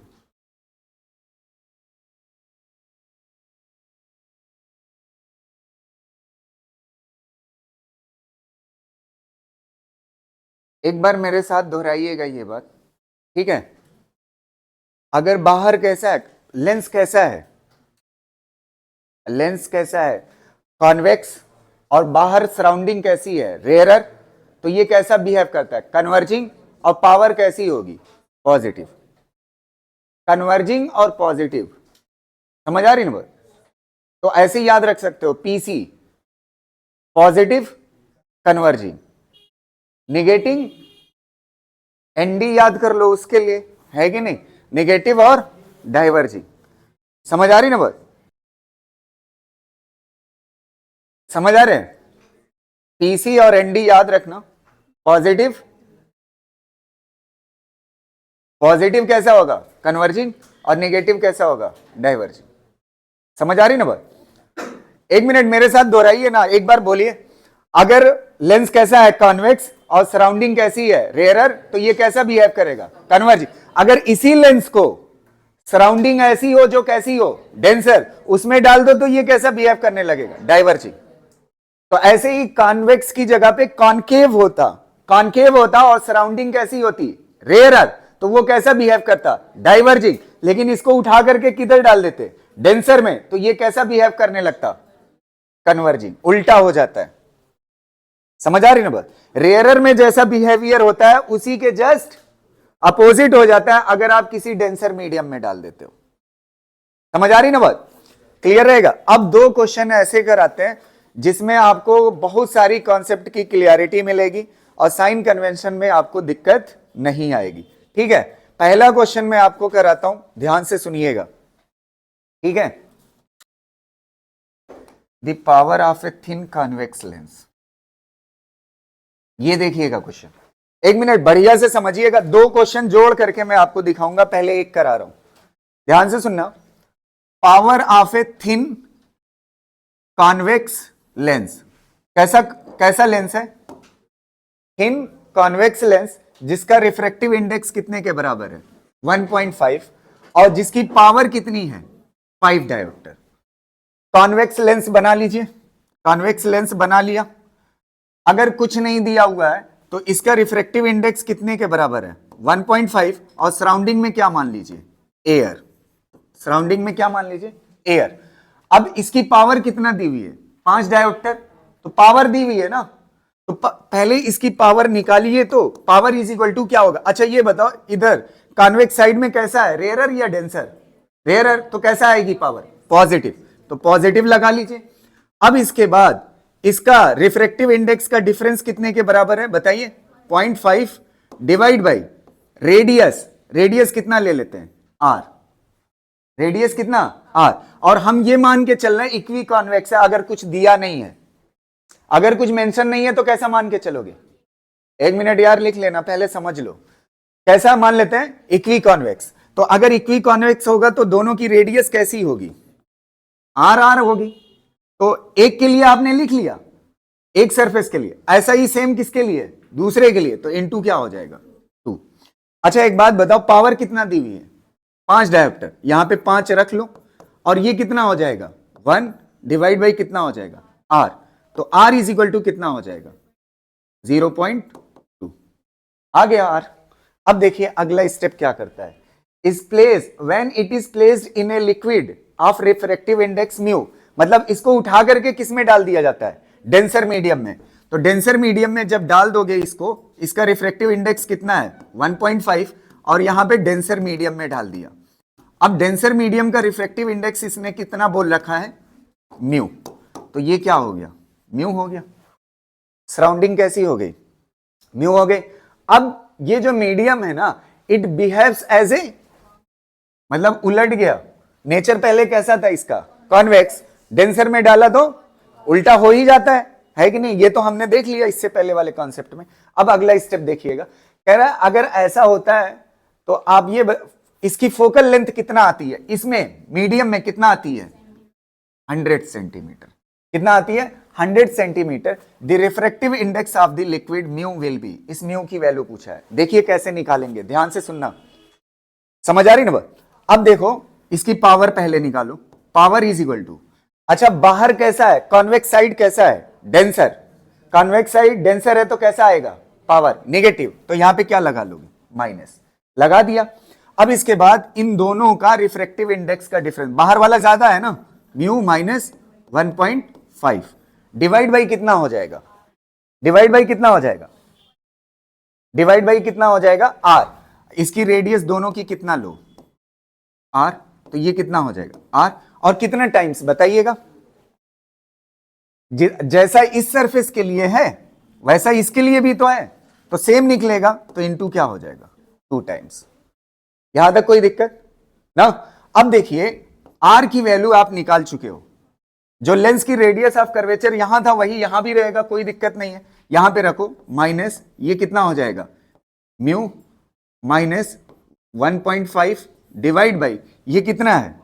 एक बार मेरे साथ दोहराइएगा ये बात, ठीक है? अगर बाहर कैसा है, लेंस कैसा है, लेंस कैसा है? कॉन्वेक्स। और बाहर सराउंडिंग कैसी है? रेयरर। तो ये कैसा बिहेव करता है? कन्वर्जिंग। और पावर कैसी होगी? पॉजिटिव। कन्वर्जिंग और पॉजिटिव, समझ आ रही ना बात? तो ऐसे याद रख सकते हो, PC positive converging, negating ND याद कर लो उसके लिए, है कि नहीं? निगेटिव और डाइवर्जिंग। समझ आ रही ना बात? समझ आ रहे हैं? पीसी और एनडी याद रखना। पॉजिटिव, पॉजिटिव कैसा होगा? कन्वर्जिंग। और नेगेटिव कैसा होगा? डाइवर्जिंग। समझ आ रही ना बात? एक मिनट मेरे साथ दोहराइए ना, एक बार बोलिए। अगर लेंस कैसा है? कॉन्वेक्स। और सराउंडिंग कैसी है? रेयरर। तो ये कैसा बिहेव करेगा? कन्वर्जिंग। अगर इसी लेंस को सराउंडिंग ऐसी हो जो कैसी हो? डेंसर, उसमें डाल दो तो ये कैसा बिहेव करने लगेगा? डाइवर्जिंग। तो ऐसे ही कॉन्वेक्स की जगह पे कॉनकेव होता, कॉनकेव होता और सराउंडिंग कैसी होती? रेयरर। तो वो कैसा बिहेव करता? डाइवर्जिंग। लेकिन इसको उठा करके किधर डाल देते? डेंसर में। तो ये कैसा बिहेव करने लगता? कन्वर्जिंग। उल्टा हो जाता है। समझ आ रही ना बात? रेयरर में जैसा बिहेवियर होता है उसी के जस्ट अपोजिट हो जाता है अगर आप किसी डेंसर मीडियम में डाल देते हो। समझ आ रही ना बात? क्लियर रहेगा? अब दो क्वेश्चन ऐसे कराते हैं जिसमें आपको बहुत सारी कॉन्सेप्ट की क्लियरिटी मिलेगी और साइन कन्वेंशन में आपको दिक्कत नहीं आएगी। ठीक है, पहला क्वेश्चन मैं आपको कराता हूं, ध्यान से सुनिएगा। ठीक है, the power of a thin convex lens. ये देखिएगा क्वेश्चन, एक मिनट बढ़िया से समझिएगा। दो क्वेश्चन जोड़ करके मैं आपको दिखाऊंगा, पहले एक करा रहा हूं, ध्यान से सुनना। Power of a thin convex lens, कैसा कैसा लेंस है? थिन कॉन्वेक्स लेंस जिसका रिफ्रैक्टिव इंडेक्स कितने के बराबर है? 1.5 और जिसकी पावर कितनी है? 5 डायोप्टर। कॉन्वेक्स लेंस बना लीजिए, कॉन्वेक्स लेंस बना लिया। अगर कुछ नहीं दिया हुआ है तो इसका रिफ्रैक्टिव इंडेक्स कितने के बराबर है? 1.5 और सराउंडिंग में क्या मान लीजिए? एयर। सराउंडिंग में क्या मान लीजिए? एयर। अब इसकी पावर कितना दी हुई है? 5 डायोप्टर। तो पावर दी हुई है ना, तो पहले इसकी पावर निकालिए, तो पावर इज इक्वल टू क्या होगा? अच्छा ये बताओ, इधर कॉन्वेक्स साइड में कैसा है? रेयरर या डेंसर? रेयरर। तो कैसा आएगी पावर? पॉजिटिव। तो पॉजिटिव लगा लीजिए। अब इसके बाद इसका रिफ्रैक्टिव इंडेक्स का डिफरेंस कितने के बराबर है बताइए? 0.5 डिवाइड बाई रेडियस। रेडियस कितना ले लेते हैं? आर। रेडियस कितना? आर। और हम ये मान के चल रहे हैं इक्वी कॉन्वेक्स है, अगर कुछ दिया नहीं है, अगर कुछ मेंशन नहीं है तो कैसा मान के चलोगे? 1 मिनट यार लिख लेना, पहले समझ लो। कैसा मान लेते हैं? Equi convex. तो अगर इक्वी कॉन्वेक्स होगा तो दोनों की रेडियस कैसी होगी? आर आर होगी। तो एक के लिए आपने लिख लिया, एक सरफेस के लिए। ऐसा ही सेम किसके लिए? दूसरे के लिए। तो इनटू क्या हो जाएगा? 2। अच्छा एक बात बताओ, पावर कितना दी हुई है? 5 डायोप्टर। यहां पे 5 रख लो और ये कितना हो जाएगा? 1 डिवाइड बाई कितना हो जाएगा? आर। तो आर इज इक्वल टू कितना हो जाएगा? 0.2 आ गया आर। अब देखिए अगला स्टेप क्या करता है। Is place when it is placed in a liquid of refractive index mu, मतलब इसको उठा करके किस में डाल दिया जाता है? डेंसर मीडियम में। तो डेंसर मीडियम में जब डाल दोगे इसको, इसका रिफ्रैक्टिव इंडेक्स कितना है? 1.5 और यहां पे डेंसर मीडियम में डाल दिया। अब डेंसर मीडियम का रिफ्रैक्टिव इंडेक्स इसने कितना बोल रखा है? म्यू। तो ये क्या हो गया? म्यू हो गया। सराउंडिंग कैसी हो गई? म्यू हो गई। अब ये जो मीडियम है ना, इट बिहेव्स एज ए, मतलब उलट गया। नेचर पहले कैसा था इसका? कॉन्वेक्स। डेंसर में डाला तो उल्टा हो ही जाता है कि नहीं? ये तो हमने देख लिया इससे पहले वाले कॉन्सेप्ट में। अब अगला स्टेप देखिएगा, कह रहा है अगर ऐसा होता है तो आप ये इसकी फोकल लेंथ कितना आती है? इसमें मीडियम में कितना आती है? 100 सेंटीमीटर। कितना आती है? 100 centimetre. The refractive index of the liquid mu will be. इस म्यू की वैल्यू पूछा है, देखिए कैसे निकालेंगे, ध्यान से सुनना। समझ आ रही ना? अब देखो इसकी पावर पहले निकालो। पावर इज इक्वल टू, अच्छा बाहर कैसा है? कॉन्वेक्स साइड कैसा है? डेंसर। कॉन्वेक्स साइड डेंसर है तो कैसा आएगा? Power negative. तो यहां पे क्या लगा लोगे? माइनस लगा दिया। अब इसके बाद इन दोनों का रिफ्रैक्टिव इंडेक्स का डिफरेंस, बाहर वाला ज्यादा है ना, म्यू माइनस 1.5 डिवाइड बाई कितना हो जाएगा? डिवाइड बाई कितना हो जाएगा? डिवाइड बाई कितना हो जाएगा? आर। इसकी रेडियस दोनों की कितना लो? आर। तो ये कितना हो जाएगा? आर। और कितना टाइम्स बताइएगा? जैसा इस सरफेस के लिए है वैसा इसके लिए भी तो है, तो सेम निकलेगा। तो इनटू क्या हो जाएगा? 2 टाइम्स। यहां तक कोई दिक्कत ना? अब देखिए आर की वैल्यू आप निकाल चुके हो। जो लेंस की रेडियस ऑफ कर्वेचर यहां था वही यहां भी रहेगा, कोई दिक्कत नहीं है। यहां पे रखो माइनस, ये कितना हो जाएगा? म्यू माइनस 1.5 डिवाइड बाई ये कितना है?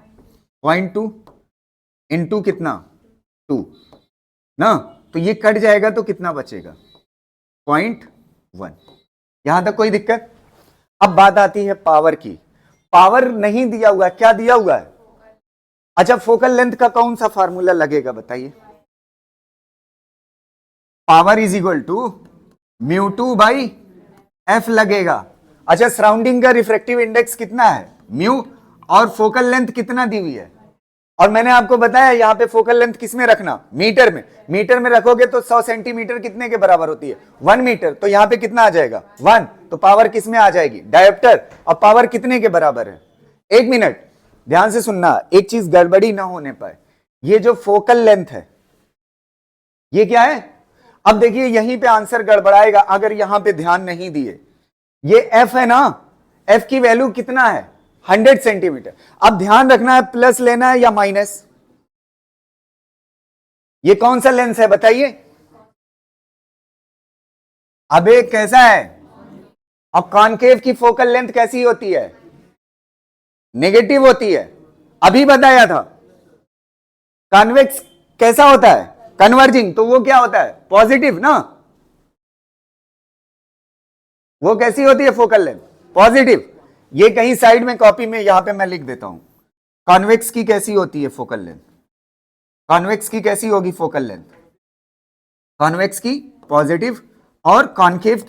0.2 इंटू कितना? 2 ना। तो ये कट जाएगा तो कितना बचेगा? 0.1। यहां तक कोई दिक्कत? अब बात आती है पावर की। पावर नहीं दिया हुआ, क्या दिया हुआ है? अच्छा फोकल लेंथ का कौन सा फार्मूला लगेगा बताइए? Power is equal to mu 2 by F लगेगा। अच्छा सराउंडिंग का रिफ्रैक्टिव इंडेक्स कितना है? म्यू। और फोकल लेंथ कितना दी हुई है? और मैंने आपको बताया यहां पे फोकल लेंथ किस में रखना? मीटर में। मीटर में रखोगे तो 100 सेंटीमीटर कितने के बराबर होती है? 1 मीटर। तो यहां पे कितना आ जाएगा? 1। तो पावर किस में आ जाएगी? डायोप्टर। और पावर कितने के बराबर है? 1 मिनट ध्यान से सुनना, एक चीज गड़बड़ी ना होने पाए। ये जो फोकल लेंथ है ये क्या है? अब देखिए यहीं पे आंसर गड़बड़ाएगा अगर यहां पे ध्यान नहीं दिए। ये एफ है ना, एफ की वैल्यू कितना है? 100 सेंटीमीटर। अब ध्यान रखना है प्लस लेना है या माइनस। ये कौन सा लेंस है बताइए? अबे कैसा है? और कॉनकेव की फोकल लेंथ कैसी होती है? नेगेटिव होती है। अभी बताया था। कॉन्वेक्स कैसा होता है? कन्वर्जिंग, तो वो क्या होता है? पॉजिटिव ना। वो कैसी होती है फोकल लेंथ? पॉजिटिव। ये कहीं साइड में कॉपी में यहां पे मैं लिख देता हूं। कॉन्वेक्स की कैसी होती है फोकल लेंथ? कॉन्वेक्स की कैसी होगी फोकल लेंथ? कॉन्वेक्स की पॉजिटिव, और कॉन्केव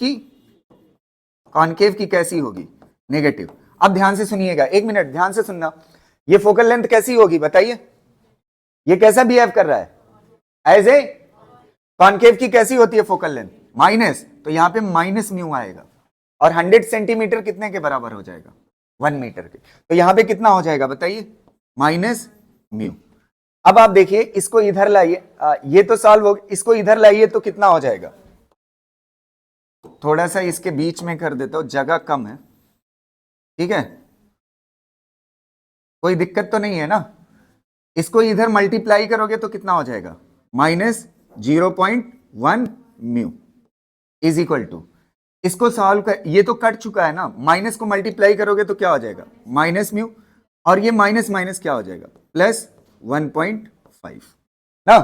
की कैसी होगी? नेगेटिव। अब ध्यान से सुनिएगा, एक मिनट ध्यान से सुनना। ये फोकल लेंथ कैसी होगी बताइए? ये कैसा बिहेव कर रहा है? एज ए कॉन्केव की कैसी होती है फोकल लेंथ? माइनस, तो यहां पे माइनस म्यू आएगा। और 100 सेंटीमीटर कितने के बराबर हो जाएगा? 1 मीटर के। तो यहां पे कितना हो जाएगा बताइए? Minus mu. अब आप देखिए, इसको इधर लाइए, ये तो सॉल्व हो, इसको इधर लाइए तो कितना हो जाएगा? थोड़ा सा इसके बीच में कर देता हूं, जगह कम है, ठीक है, कोई दिक्कत तो नहीं है ना? इसको इधर मल्टीप्लाई करोगे तो कितना हो जाएगा? Minus 0.1 mu is equal to, इसको सॉल्व कर, ये तो कट चुका है ना, माइनस को मल्टीप्लाई करोगे तो क्या हो जाएगा? माइनस म्यू, और ये माइनस माइनस क्या हो जाएगा? प्लस 1.5 ना।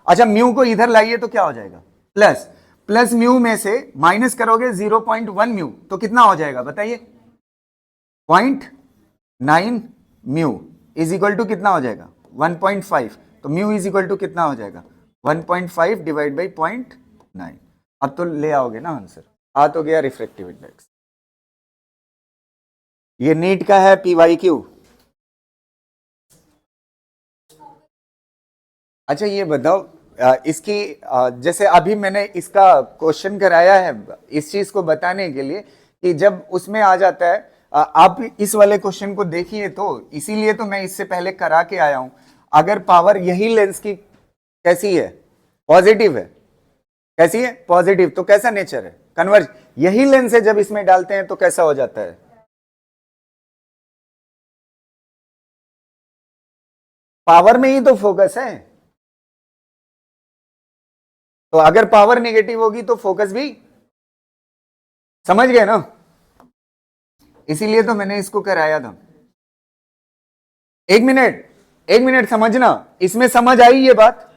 अच्छा, म्यू को इधर लाइए तो क्या हो जाएगा? प्लस, प्लस म्यू में से माइनस करोगे 0.1 म्यू तो कितना हो जाएगा बताइए? 0.9 म्यू इज इक्वल टू कितना हो जाएगा? 1.5। तो म्यू इज इक्वल टू कितना हो जाएगा? 1.5 डिवाइड बाई 0.9। अब तो ले आओगे ना आंसर? आ तो गया रिफ्रैक्टिव इंडेक्स। ये नीट का है PYQ। अच्छा ये बताओ, इसकी जैसे अभी मैंने इसका क्वेश्चन कराया है इस चीज को बताने के लिए कि जब उसमें आ जाता है, आप इस वाले क्वेश्चन को देखिए, तो इसीलिए तो मैं इससे पहले करा के आया हूं। अगर पावर यही लेंस की कैसी है? पॉजिटिव है। कैसी है? पॉजिटिव। तो कैसा नेचर है? कन्वर्ज। यही लेंस है, जब इसमें डालते हैं तो कैसा हो जाता है? पावर में ही तो फोकस है। तो अगर पावर नेगेटिव होगी तो फोकस भी, समझ गए ना? इसीलिए तो मैंने इसको कराया था। एक मिनट, एक मिनट समझना, इसमें समझ आई ये बात?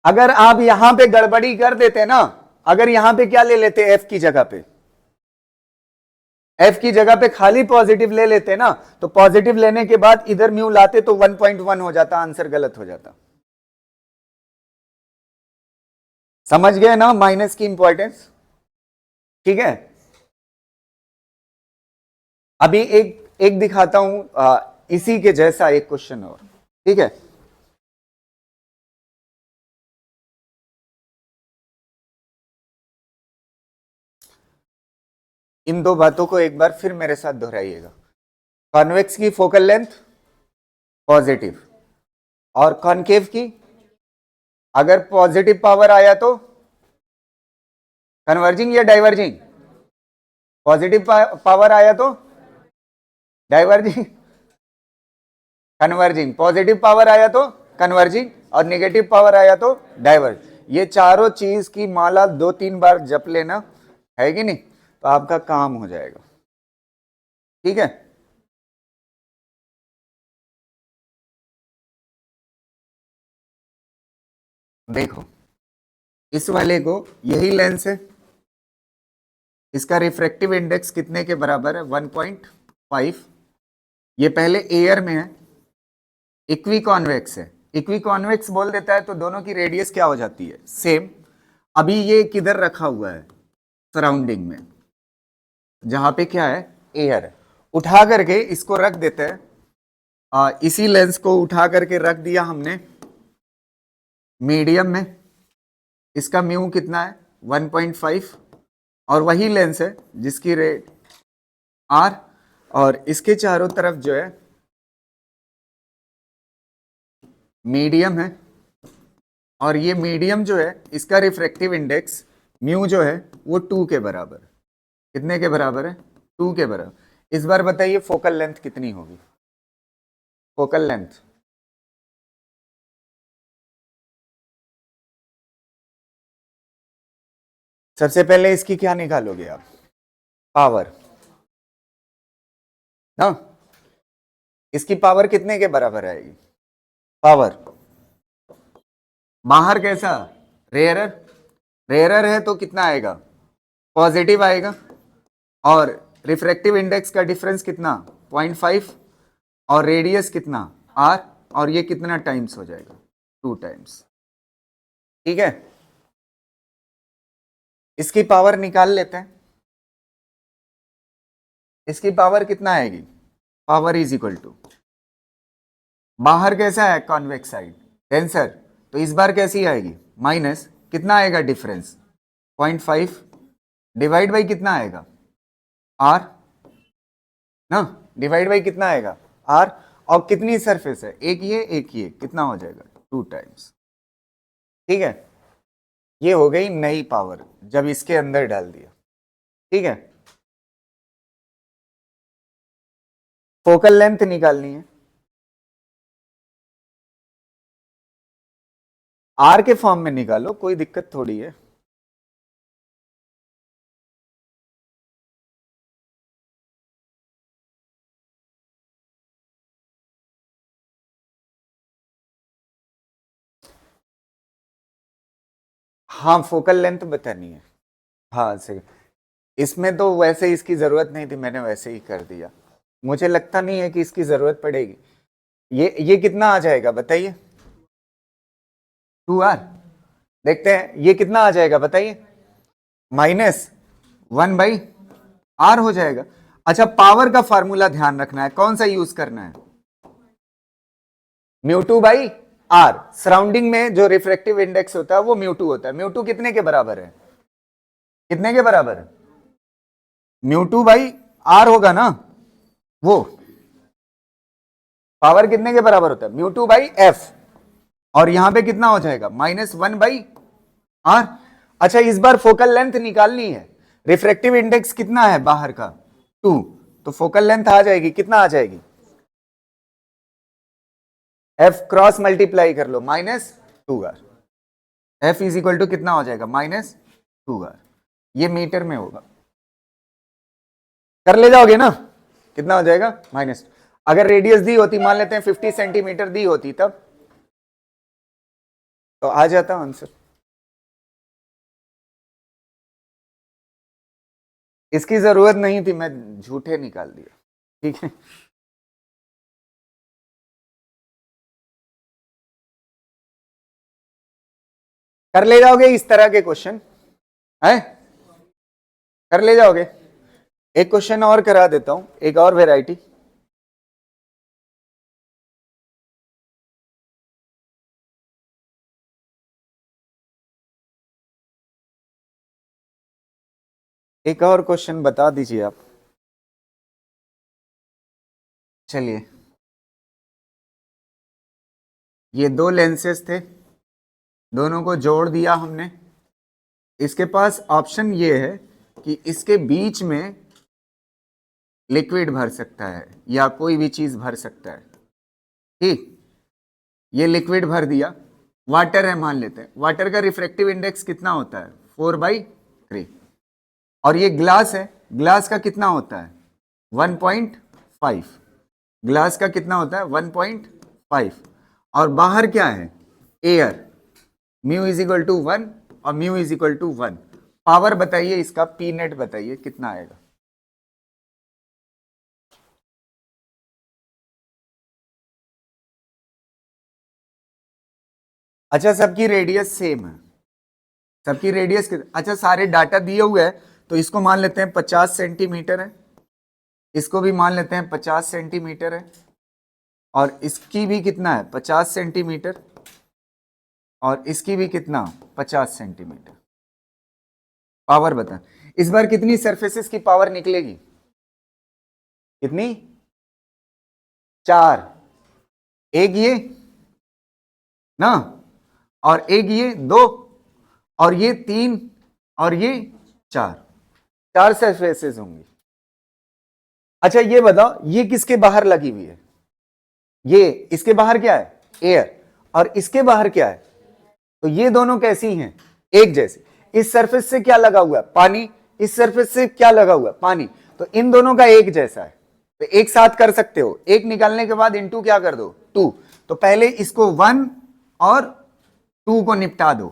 अगर आप यहां पे गड़बड़ी कर देते ना, अगर यहां पे क्या ले लेते? एफ की जगह पे, एफ की जगह पे खाली पॉजिटिव ले लेते ना, तो पॉजिटिव लेने के बाद इधर म्यू लाते तो 1.1 हो जाता, आंसर गलत हो जाता। समझ गए ना माइनस की इंपॉर्टेंस? ठीक है, अभी एक एक दिखाता हूं इसी के जैसा एक क्वेश्चन और, ठीक है। इन दो बातों को एक बार फिर मेरे साथ दोहराइएगा। कॉन्वेक्स की फोकल लेंथ पॉजिटिव, और कॉनकेव की अगर पॉजिटिव पावर आया तो कन्वर्जिंग या डाइवर्जिंग? पॉजिटिव पावर आया तो डाइवर्जिंग, कन्वर्जिंग। पॉजिटिव पावर आया तो कन्वर्जिंग, और नेगेटिव पावर आया तो डाइवर्ज। ये चारों चीज की माला 2-3 बार जप लेना है कि नहीं, तो आपका काम हो जाएगा, ठीक है। देखो, इस वाले को, यही लेंस है, इसका रिफ्रैक्टिव इंडेक्स कितने के बराबर है? 1.5। ये पहले एयर में है, इक्वी कॉन्वेक्स है। इक्वी कॉन्वेक्स बोल देता है तो दोनों की रेडियस क्या हो जाती है? सेम। अभी ये किधर रखा हुआ है? सराउंडिंग में, जहां पे क्या है? एयर है। उठा करके इसको रख देते हैं, इसी लेंस को उठा करके रख दिया हमने मीडियम में। इसका म्यू कितना है? 1.5। और वही लेंस है जिसकी रेट R, और इसके चारों तरफ जो है मीडियम है, और ये मीडियम जो है इसका रिफ्रैक्टिव इंडेक्स म्यू जो है वो 2 के बराबर है। कितने के बराबर है? 2 के बराबर। इस बार बताइए फोकल लेंथ कितनी होगी? फोकल लेंथ सबसे पहले इसकी क्या निकालोगे आप? पावर ना। इसकी पावर कितने के बराबर आएगी? पावर बाहर कैसा, रेयरर, रेयरर है तो कितना आएगा, पॉजिटिव आएगा, और रिफ्रैक्टिव इंडेक्स का डिफरेंस कितना 0.5, और रेडियस कितना r, और ये कितना टाइम्स हो जाएगा 2 टाइम्स। ठीक है, इसकी पावर निकाल लेते हैं। इसकी पावर कितना आएगी, पावर इज इक्वल टू, बाहर कैसा है कॉन्वेक्स साइड टेंसर, तो इस बार कैसी आएगी माइनस, कितना आएगा डिफरेंस 0.5 डिवाइड बाई कितना आएगा r ना, डिवाइड बाई कितना आएगा r, और कितनी सरफेस है, एक ये कितना हो जाएगा 2 टाइम्स। ठीक है, ये हो गई नई पावर जब इसके अंदर डाल दिया। ठीक है, फोकल लेंथ निकालनी है, आर के फॉर्म में निकालो, कोई दिक्कत थोड़ी है। हाँ, फोकल लेंथ बतानी है, हाँ सही। इसमें तो वैसे इसकी जरूरत नहीं थी, मैंने वैसे ही कर दिया, मुझे लगता नहीं है कि इसकी जरूरत पड़ेगी। ये कितना आ जाएगा बताइए, 2r, देखते हैं ये कितना आ जाएगा बताइए, -1/r हो जाएगा। अच्छा, पावर का फार्मूला ध्यान रखना है, कौन सा यूज करना है, μ2/r। सराउंडिंग में जो रिफ्रैक्टिव इंडेक्स होता है वो μ2 होता है, μ2 कितने के बराबर है, कितने के बराबर है, μ2/r होगा ना, वो पावर कितने के बराबर होता है μ2/f, और यहां पे कितना हो जाएगा -1/r। अच्छा, इस बार फोकल लेंथ निकालनी है, रिफ्रैक्टिव इंडेक्स कितना है बाहर का 2, तो फोकल लेंथ आ जाएगी, कितना आ जाएगी, f क्रॉस मल्टीप्लाई कर लो -2r, f is equal to कितना हो जाएगा -2r, ये मीटर में होगा, कर ले जाओगे ना, कितना हो जाएगा माइनस। अगर रेडियस दी होती, मान लेते हैं 50 सेंटीमीटर दी होती, तब तो आ जाता आंसर। इसकी जरूरत नहीं थी, मैं झूठे निकाल दिया। ठीक है, कर ले जाओगे इस तरह के क्वेश्चन है, कर ले जाओगे। एक क्वेश्चन और करा देता हूं, एक और वैरायटी, एक और क्वेश्चन बता दीजिए आप। चलिए, ये दो लेंसेज थे, दोनों को जोड़ दिया हमने, इसके पास ऑप्शन ये है कि इसके बीच में लिक्विड भर सकता है या कोई भी चीज भर सकता है। ठीक, ये लिक्विड भर दिया, वाटर है मान लेते हैं, वाटर का रिफ्रैक्टिव इंडेक्स कितना होता है 4/3, और ये ग्लास है, ग्लास का कितना होता है 1.5, ग्लास का कितना होता है 1.5, और बाहर क्या है air, mu is equal to 1 और mu is equal to 1। Power बताइए इसका, पी नेट बताइए कितना आएगा, अच्छा सबकी रेडियस सेम है, सबकी रेडियस, अच्छा सारे डाटा दिए हुए हैं, तो इसको मान लेते हैं 50 सेंटीमीटर है, इसको भी मान लेते हैं 50 सेंटीमीटर है, और इसकी भी कितना है 50 सेंटीमीटर, और इसकी भी कितना 50 सेंटीमीटर। पावर बता, इस बार कितनी सरफेसेस की पावर निकलेगी, कितनी 4, एक ये ना, और एक ये 2, और ये 3, और ये 4 सरफेसेस होंगी। अच्छा ये बताओ, ये किसके बाहर लगी हुई है, ये इसके बाहर क्या है एयर, और इसके बाहर क्या है, तो ये दोनों कैसी हैं एक जैसे। इस सरफेस से क्या लगा हुआ है पानी, इस सरफेस से क्या लगा हुआ है पानी, तो इन दोनों का एक जैसा है, तो एक साथ कर सकते हो, एक निकालने के बाद इनटू क्या कर दो 2, तो पहले इसको 1 और 2 को निपटा दो,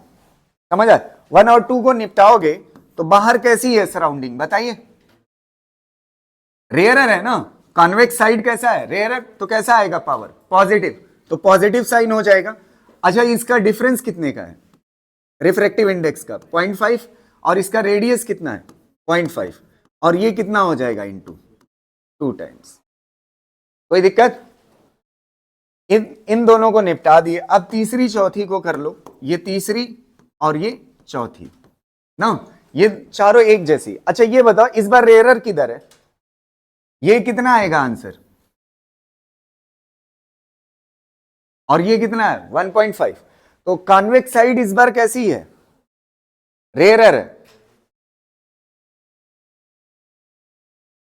समझ आए? 1 और 2 को निपटाओगे तो बाहर कैसी है सराउंडिंग बताइए? रेयरर है ना, कॉन्वेक्स साइड कैसा है? रेयरर, तो कैसा आएगा पावर? पॉजिटिव, तो पॉजिटिव साइन हो जाएगा। अच्छा, इसका डिफरेंस कितने का है? रिफ्रैक्टिव इंडेक्स का 0.5, और इसका रेडियस कितना है? 0.5, और ये कितना हो जाएगा? Into 2 times. कोई दिक्कत? इन दोनों को निपटा दिए। अब तीसरी चौथी को कर लो, ये तीसरी और ये चौथी ना, ये चारों एक जैसी। अच्छा ये बताओ इस बार रेयरर किधर है? ये कितना आएगा आंसर? और ये कितना है? 1.5। तो कॉन्वेक्स साइड इस बार कैसी है? रेयरर है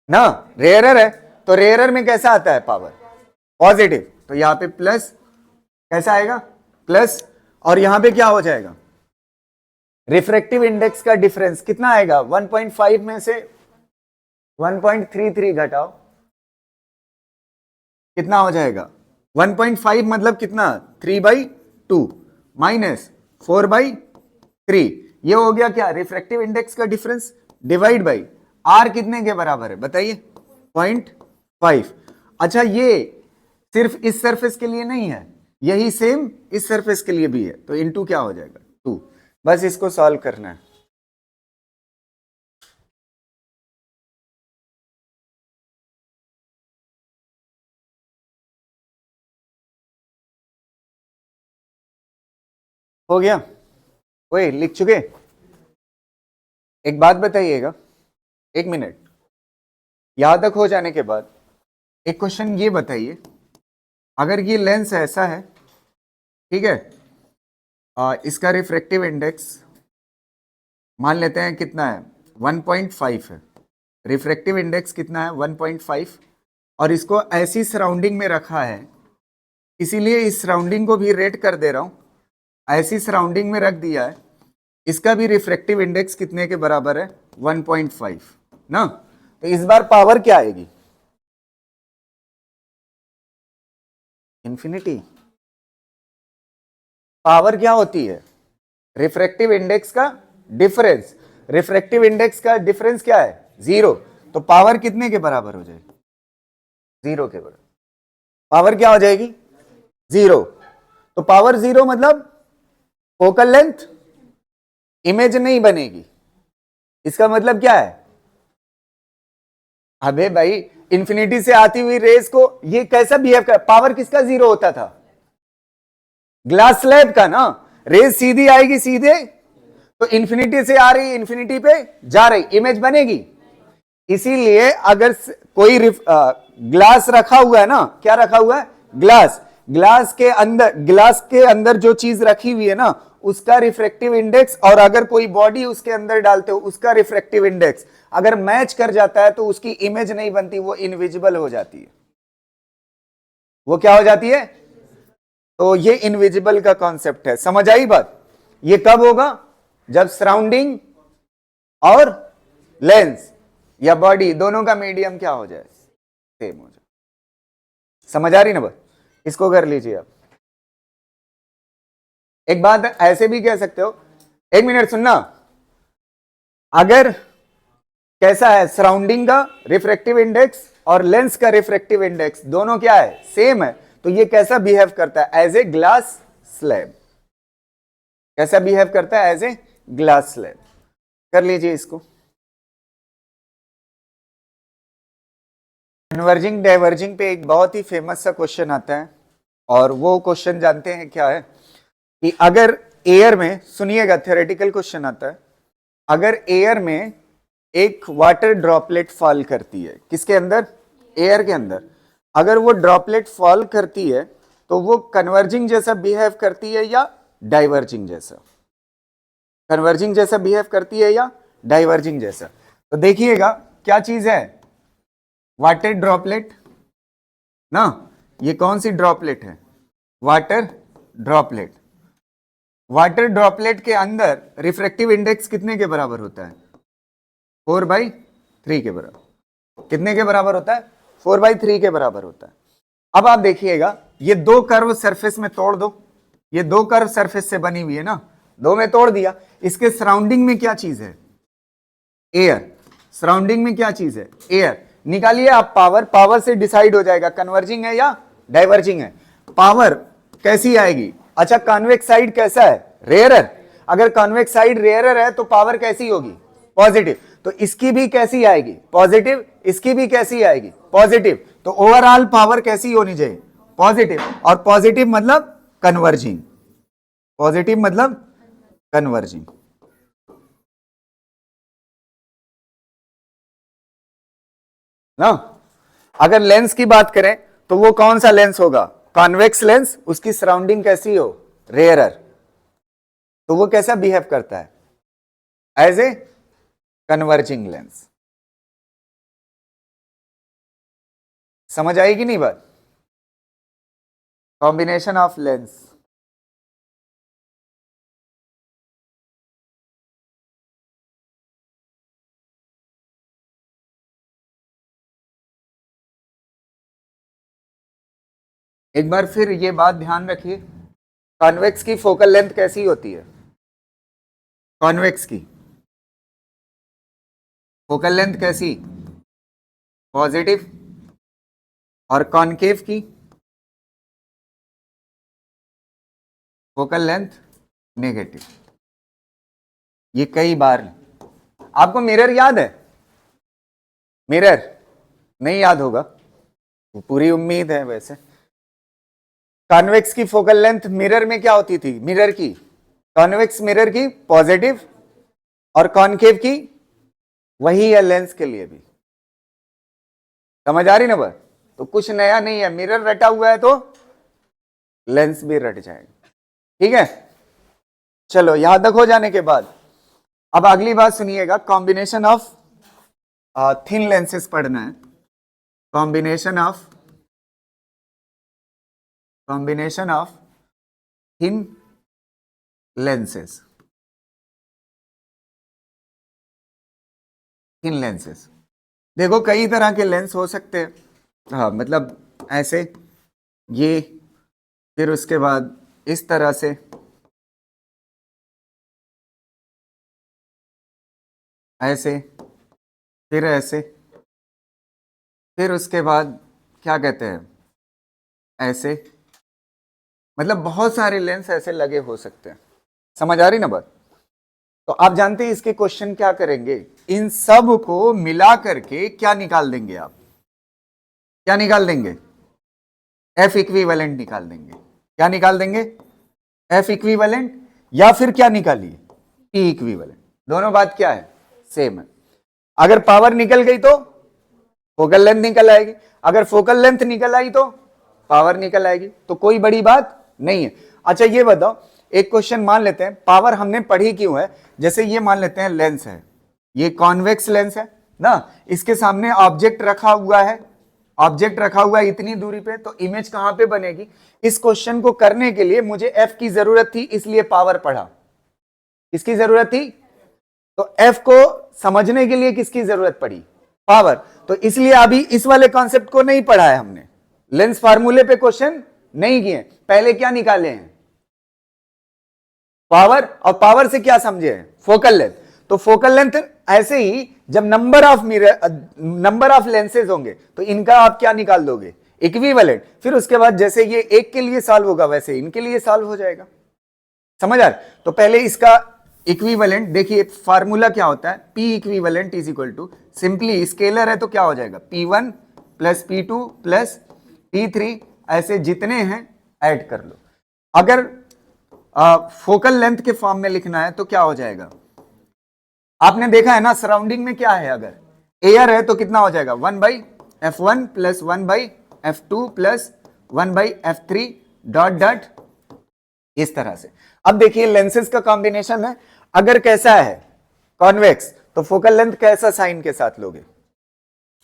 ना, रेयरर है। तो रेयरर में कैसा आता है पावर? पॉजिटिव। तो यहां पे प्लस, कैसा आएगा? प्लस, और यहां पे क्या हो जाएगा? रिफ्रैक्टिव इंडेक्स का डिफरेंस कितना आएगा? 1.5 में से 1.33 घटाओ, कितना हो जाएगा? 1.5 मतलब कितना? 3/2 माइनस 4/3, ये हो गया क्या? रिफ्रैक्टिव इंडेक्स का डिफरेंस, डिवाइड बाई आर कितने के बराबर है बताइए? 0.5। अच्छा ये सिर्फ इस सरफेस के लिए नहीं है, यही सेम इस सरफेस के लिए भी है, तो इनटू क्या हो जाएगा? 2। बस इसको सॉल्व करना है। हो गया? ओए लिख चुके? एक बात बताइएगा, 1 मिनट। यहां तक हो जाने के बाद एक क्वेश्चन ये बताइए, अगर ये लेंस ऐसा है, ठीक है, इसका रिफ्रैक्टिव इंडेक्स मान लेते हैं कितना है? 1.5 है। रिफ्रैक्टिव इंडेक्स कितना है? 1.5, और इसको ऐसी सराउंडिंग में रखा है, इसीलिए इस सराउंडिंग को भी रेट कर दे रहा हूं, ऐसी सराउंडिंग में रख दिया है। इसका भी रिफ्रैक्टिव इंडेक्स कितने के बराबर है? 1.5 ना। तो इस बार पावर क्या आएगी? इंफिनिटी। पावर क्या होती है? रिफ्रैक्टिव इंडेक्स का डिफरेंस। रिफ्रैक्टिव इंडेक्स का डिफरेंस क्या है? 0। तो पावर कितने के बराबर हो जाएगी? 0 के बराबर। पावर क्या हो जाएगी? 0। तो पावर 0 मतलब फोकल लेंथ इमेज नहीं बनेगी। इसका मतलब क्या है? अबे भाई, इंफिनिटी से आती हुई रेस को ये कैसा बिहेव कर? पावर किसका 0 होता था? ग्लास स्लैब का ना। रेस सीधी आएगी सीधे, तो इंफिनिटी से आ रही, इंफिनिटी पे जा रही, इमेज बनेगी। इसीलिए अगर कोई ग्लास रखा हुआ है ना, क्या रखा हुआ है? ग्लास। ग्लास के अंदर जो चीज रखी हुई है ना, उसका रिफ्रैक्टिव इंडेक्स, और अगर कोई बॉडी उसके अंदर डालते हो उसका रिफ्रैक्टिव इंडेक्स अगर मैच कर जाता है तो उसकी इमेज नहीं बनती, वो इनविजिबल हो जाती है। वो क्या हो जाती है? तो ये इनविजिबल का कॉन्सेप्ट है। समझ आई बात? ये कब होगा? जब सराउंडिंग और लेंस या बॉडी दोनों का मीडियम क्या हो जाए? सेम हो जाए। समझ आ रही ना बात? इसको कर लीजिए आप। एक बात ऐसे भी कह सकते हो, 1 मिनट सुनना, अगर कैसा है सराउंडिंग का रिफ्रैक्टिव इंडेक्स और लेंस का रिफ्रैक्टिव इंडेक्स दोनों क्या है? सेम है, तो ये कैसा बिहेव करता है? As a glass slab. कैसा बिहेव करता है? As a glass slab. कर लीजिए इसको। कन्वर्जिंग डाइवर्जिंग पे एक बहुत ही फेमस सा क्वेश्चन आता है, और वो क्वेश्चन जानते हैं क्या है? कि अगर एयर में, सुनिएगा, थ्योरेटिकल क्वेश्चन आता है, अगर एयर में एक वाटर ड्रॉपलेट फॉल करती है, किसके अंदर? एयर के अंदर। अगर वो ड्रॉपलेट फॉल करती है तो वो कन्वर्जिंग जैसा बिहेव करती है या डाइवर्जिंग जैसा? कन्वर्जिंग जैसा बिहेव करती है या डाइवर्जिंग जैसा? तो देखिएगा क्या चीज है? वाटर ड्रॉपलेट ना, ये कौन सी ड्रॉपलेट है? Water droplet. वाटर ड्रॉपलेट के अंदर रिफ्रैक्टिव इंडेक्स कितने के बराबर होता है? 4/3 के बराबर। कितने के बराबर होता है? 4/3 के बराबर होता है। अब आप देखिएगा, ये दो कर्व सरफेस में तोड़ दो, ये दो कर्व सरफेस से बनी हुई है ना, दो में तोड़ दिया। इसके सराउंडिंग में क्या चीज है? एयर। सराउंडिंग में क्या चीज है? एयर। निकालिए आप पावर, पावर से डिसाइड हो जाएगा कन्वर्जिंग है या डाइवर्जिंग है। पावर कैसी आएगी? अच्छा, कॉन्वेक्स साइड कैसा है? रेयरर। अगर कॉन्वेक्स साइड रेयरर है तो पावर कैसी होगी? पॉजिटिव। तो इसकी भी कैसी आएगी? पॉजिटिव। इसकी भी कैसी आएगी? पॉजिटिव। तो ओवरऑल पावर कैसी होनी चाहिए? पॉजिटिव। और पॉजिटिव मतलब कन्वर्जिंग, पॉजिटिव मतलब कन्वर्जिंग। ना, अगर लेंस की बात करें तो वो कौन सा लेंस होगा? Convex lens. उसकी सराउंडिंग कैसी हो? रेयरर। तो वो कैसा बिहेव करता है? As a converging lens. समझ आएगी नहीं बात? Combination of lens. एक बार फिर ये बात ध्यान रखिए, कॉन्वेक्स की फोकल लेंथ कैसी होती है? कॉन्वेक्स की फोकल लेंथ कैसी? पॉजिटिव। और कॉनकेव की फोकल लेंथ नेगेटिव। ये कई बार, आपको मिरर याद है? मिरर नहीं याद होगा, वो पूरी उम्मीद है। वैसे कॉन्वेक्स की फोकल लेंथ मिरर में क्या होती थी? मिरर की, कॉन्वेक्स मिरर की पॉजिटिव, और कॉनकेव की वही है लेंस के लिए भी। समझ आ रही ना बात? तो कुछ नया नहीं है, मिरर रटा हुआ है तो लेंस भी रट जाएगा। ठीक है, चलो यहां तक हो जाने के बाद अब अगली बात सुनिएगा, कॉम्बिनेशन ऑफ थिन लेंसेस पढ़ना है। Combination of thin lenses. Thin lenses, देखो कई तरह के लेंस हो सकते हैं। हाँ, मतलब ऐसे, ये, फिर उसके बाद इस तरह से, ऐसे, फिर ऐसे, फिर उसके बाद क्या कहते हैं, ऐसे। मतलब बहुत सारे लेंस ऐसे लगे हो सकते हैं। समझ आ रही ना बात? तो आप जानते हैं इसके क्वेश्चन क्या करेंगे? इन सब को मिला करके क्या निकाल देंगे आप? क्या निकाल देंगे? एफ इक्विवेलेंट निकाल देंगे। क्या निकाल देंगे? एफ इक्विवेलेंट, या फिर क्या निकालिए? P equivalent. दोनों बात क्या है? सेम है। अगर पावर निकल गई तो फोकल लेंथ निकल आएगी, अगर फोकल लेंथ निकल आई तो पावर निकल आएगी। तो कोई बड़ी बात नहीं है। अच्छा ये बताओ, एक क्वेश्चन मान लेते हैं, पावर हमने पढ़ी क्यों है? जैसे ये मान लेते हैं लेंस है, ये कॉन्वेक्स लेंस है ना, इसके सामने ऑब्जेक्ट रखा हुआ है, ऑब्जेक्ट रखा हुआ है इतनी दूरी पे, तो इमेज कहां पे बनेगी? इस क्वेश्चन को करने के लिए मुझे एफ की जरूरत थी, इसलिए पावर पढ़ा। किसकी जरूरत थी? तो एफ को समझने के लिए किसकी जरूरत पड़ी? पावर। तो इसलिए अभी इस वाले कॉन्सेप्ट को नहीं पढ़ा है हमने, लेंस फार्मूले पे क्वेश्चन नहीं किए। पहले क्या निकाले हैं? पावर, और पावर से क्या समझे हैं? Focal length. तो फोकल लेंथ ऐसे ही जब नंबर ऑफ लेंसेज होंगे तो इनका आप क्या निकाल दोगे? इक्विवेलेंट। फिर उसके बाद जैसे ये एक के लिए सॉल्व होगा वैसे इनके लिए सॉल्व हो जाएगा। समझ आ रहा? तो पहले इसका इक्विवेलेंट देखिए, फार्मूला क्या होता है? P equivalent is equal to, simply scalar है तो क्या हो जाएगा? P1 plus P2 plus P3, ऐसे जितने हैं ऐड कर लो। अगर फोकल लेंथ के फॉर्म में लिखना है तो क्या हो जाएगा? आपने देखा है ना, सराउंडिंग में क्या है? अगर एयर है तो कितना हो जाएगा? 1/f1 plus 1/f2 plus 1/f3 dot dot, इस तरह से। अब देखिए लेंसेज का कॉम्बिनेशन है, अगर कैसा है? कॉन्वेक्स, तो फोकल लेंथ कैसा साइन के साथ लोगे?